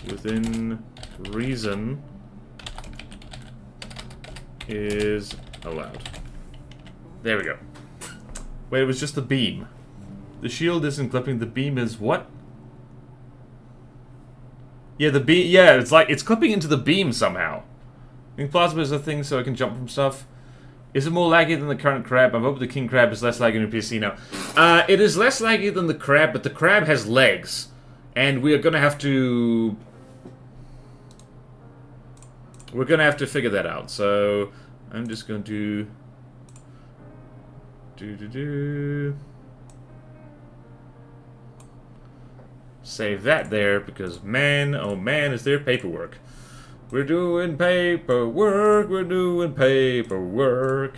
within reason is allowed. There we go. Wait, it was just the beam. The shield isn't clipping, the beam is what? Yeah, the beam, yeah, it's like, it's clipping into the beam somehow. I think plasma is a thing so I can jump from stuff. Is it more laggy than the current crab? I hope the king crab is less laggy than PC now. It is less laggy than the crab, but the crab has legs. And we are gonna have to... We're gonna have to figure that out, so... I'm just going to... Save that there, because man, oh man, is there paperwork. We're doing paperwork, we're doing paperwork.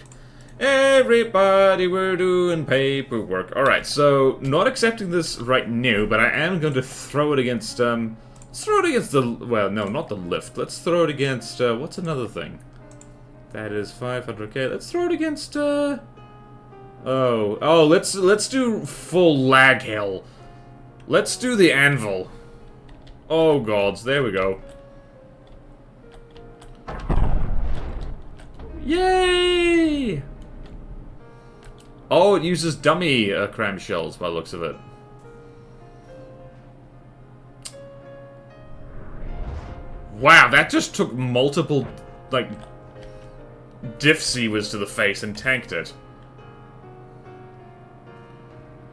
Everybody, we're doing paperwork. Alright, so, not accepting this right now, but I am going to throw it against, let's throw it against the, well, no, not the lift. Let's throw it against, what's another thing? That is 500k. Let's throw it against, let's do full lag hell. Let's do the anvil. Oh gods, there we go. Yay! Oh, it uses dummy cram shells by the looks of it. Wow, that just took multiple, like, diff seawers to the face and tanked it.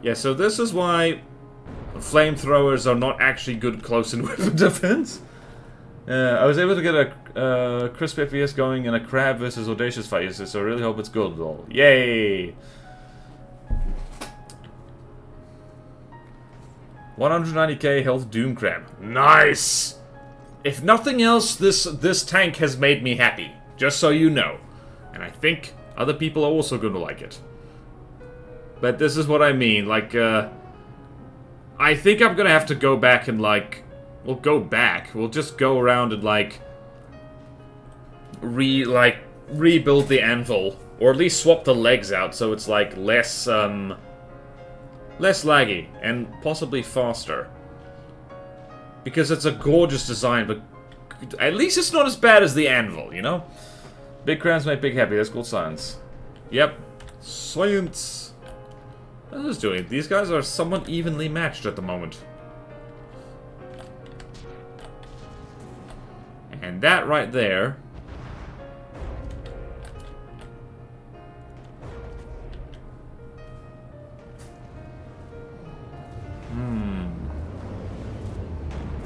Yeah, so this is why flamethrowers are not actually good close-in weapon defense. I was able to get a crisp FPS going in a crab versus audacious fight, so I really hope it's good. Yay! 190k health Doom Crab. Nice! If nothing else, this tank has made me happy. Just so you know. And I think other people are also going to like it. But this is what I mean, like, I think I'm gonna have to go back and, like... We'll go back. We'll just go around and, like... rebuild the anvil. Or at least swap the legs out so it's, like, less, less laggy. And possibly faster. Because it's a gorgeous design, but... At least it's not as bad as the anvil, you know? Big crabs make big happy. That's called science. Yep. Science! What is this doing? These guys are somewhat evenly matched at the moment. And that right there...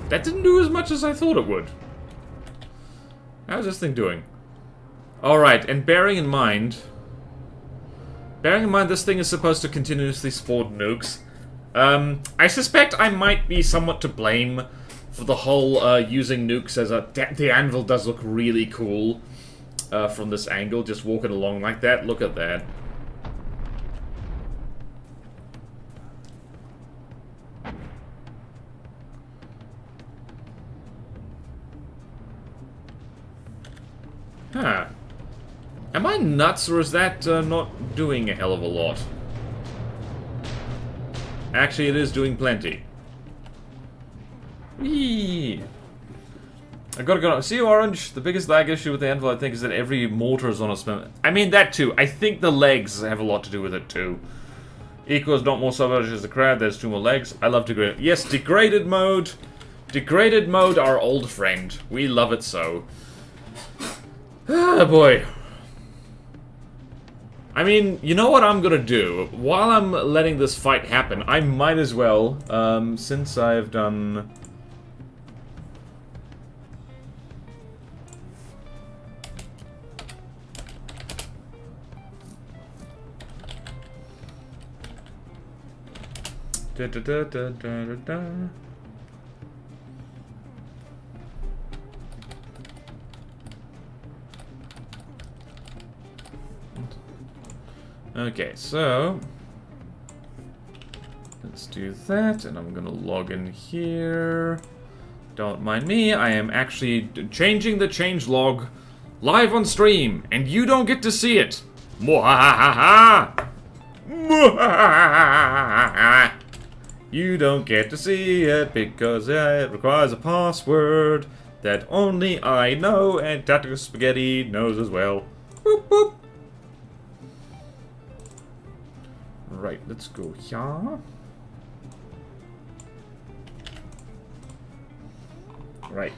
That didn't do as much as I thought it would. How's this thing doing? Alright, and bearing in mind this thing is supposed to continuously spawn nukes. I suspect I might be somewhat to blame for the whole using nukes as a... The anvil does look really cool from this angle, just walking along like that. Look at that. Huh. Am I nuts, or is that not doing a hell of a lot? Actually, it is doing plenty. Whee! I gotta go. See, Orange? The biggest lag issue with the anvil, I think, is that every mortar is on a spin. I mean, that too. I think the legs have a lot to do with it, too. Equals not more subversion as the crab, there's 2 more legs. I love degraded. Yes, degraded mode. Degraded mode, our old friend. We love it so. Ah, boy. I mean, you know what I'm gonna do? While I'm letting this fight happen, I might as well, since I've done... Da, da, da, da, da, da, da. Okay, so let's do that, and I'm gonna log in here. Don't mind me, I am actually changing the changelog live on stream, and you don't get to see it. Mwahaha! Mwahaha! You don't get to see it because it requires a password that only I know and Tactical Spaghetti knows as well. Boop, boop. Right, let's go here. Right.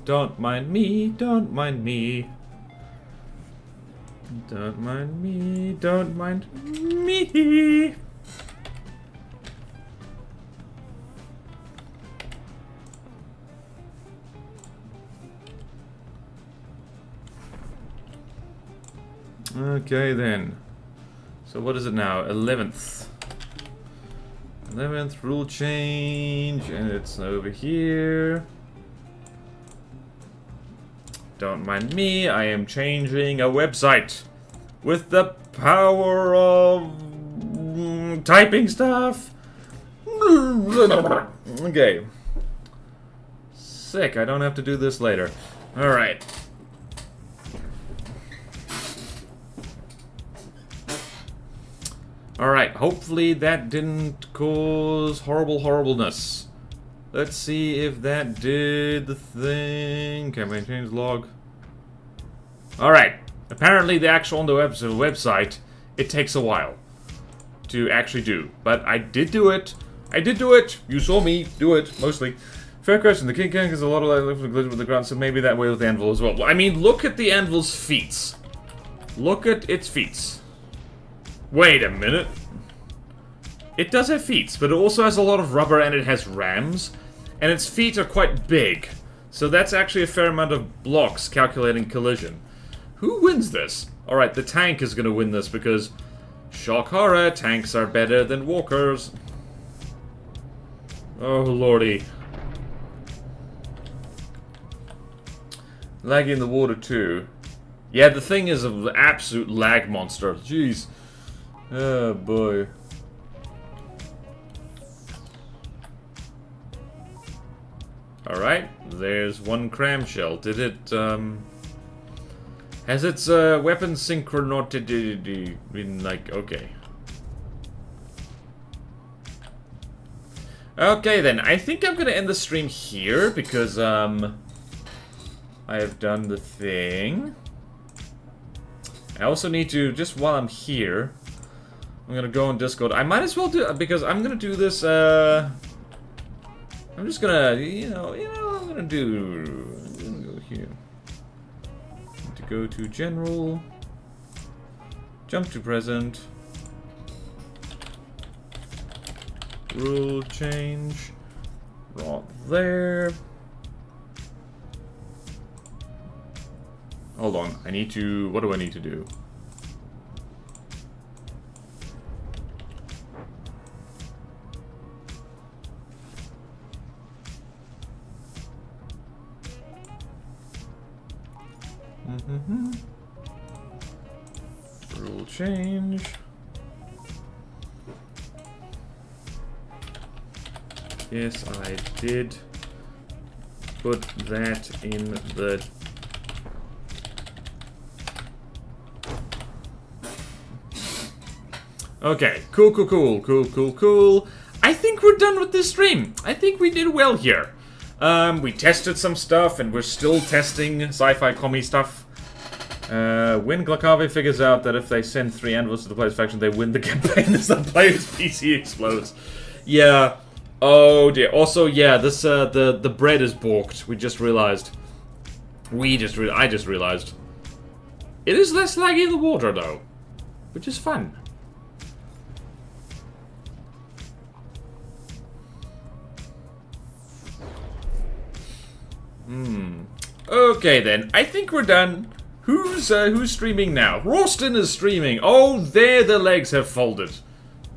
Don't mind me, don't mind me. Don't mind me, don't mind me. Okay then. So what is it now? 11th. 11th rule change, and it's over here. Don't mind me, I am changing a website with the power of typing stuff. Okay. Sick, I don't have to do this later. Alright. Alright, hopefully that didn't cause horribleness. Let's see if that did the thing. Campaign change log. Alright, apparently the actual on the website, it takes a while to actually do. But I did do it. I did do it. You saw me do it, mostly. Fair question, the King Kong has a lot of life with the ground, so maybe that way with the anvil as well. I mean, look at the anvil's feet. Look at its feet. Wait a minute. It does have feet, but it also has a lot of rubber and it has rams. And its feet are quite big. So that's actually a fair amount of blocks calculating collision. Who wins this? Alright, the tank is going to win this because, shock horror, tanks are better than walkers. Oh lordy. Laggy in the water too. Yeah, the thing is an absolute lag monster. Jeez. Oh boy. Alright, there's one cram shell. Did it, has its, weapon synchronicity been like, okay. Okay then, I think I'm gonna end the stream here because, I have done the thing. I also need to, just while I'm here, I'm gonna go on Discord. I might as well do, because I'm gonna do this, I'm just gonna, I'm gonna go here. Need to go to General, jump to Present, rule change, right there. Hold on, I need to, what do I need to do? Rule change. Yes, I did put that in the... Okay, cool. I think we're done with this stream. I think we did well here. We tested some stuff, and we're still testing sci-fi commie stuff. When Glakave figures out that if they send 3 anvils to the player's faction, they win the campaign as the player's PC explodes. Yeah. Oh dear. Also, yeah, this, the bread is balked. We just realized. I just realized. It is less laggy in the water, though. Which is fun. Okay then, I think we're done. Who's streaming now? Ralston is streaming. Oh, there the legs have folded.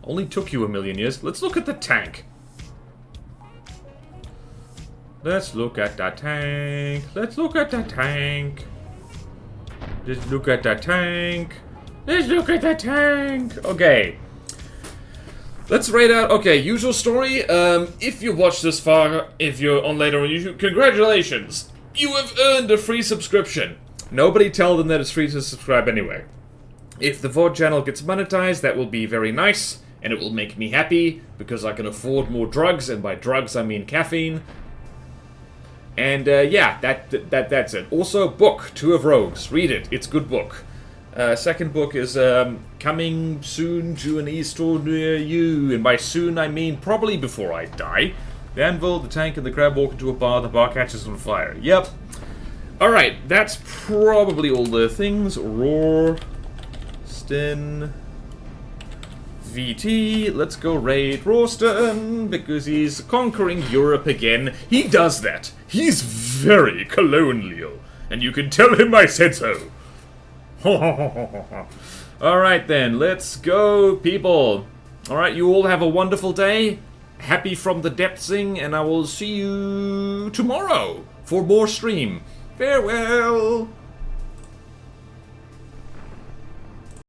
Only took you a million years. Let's look at the tank. Let's look at that tank. Let's look at that tank. Let's look at that tank. Let's look at that tank. Okay. Let's rate out. Okay, usual story. If you watched this far, if you're on later on YouTube, congratulations. You have earned a free subscription. Nobody tell them that it's free to subscribe anyway. If the VOD channel gets monetized, that will be very nice, and it will make me happy, because I can afford more drugs, and by drugs I mean caffeine. And yeah, that's it. Also, book, Two of Rogues. Read it. It's a good book. Second book is coming soon to an e-store near you. And by soon, I mean probably before I die. The anvil, the tank, and the crab walk into a bar. The bar catches on fire. Yep. Alright, that's probably all the things. Roar. Stin. VT, let's go raid Rorston, because he's conquering Europe again. He does that. He's very colonial, and you can tell him I said so. Alright then, let's go, people. Alright, you all have a wonderful day. Happy from the depthsing, and I will see you tomorrow for more stream. Farewell.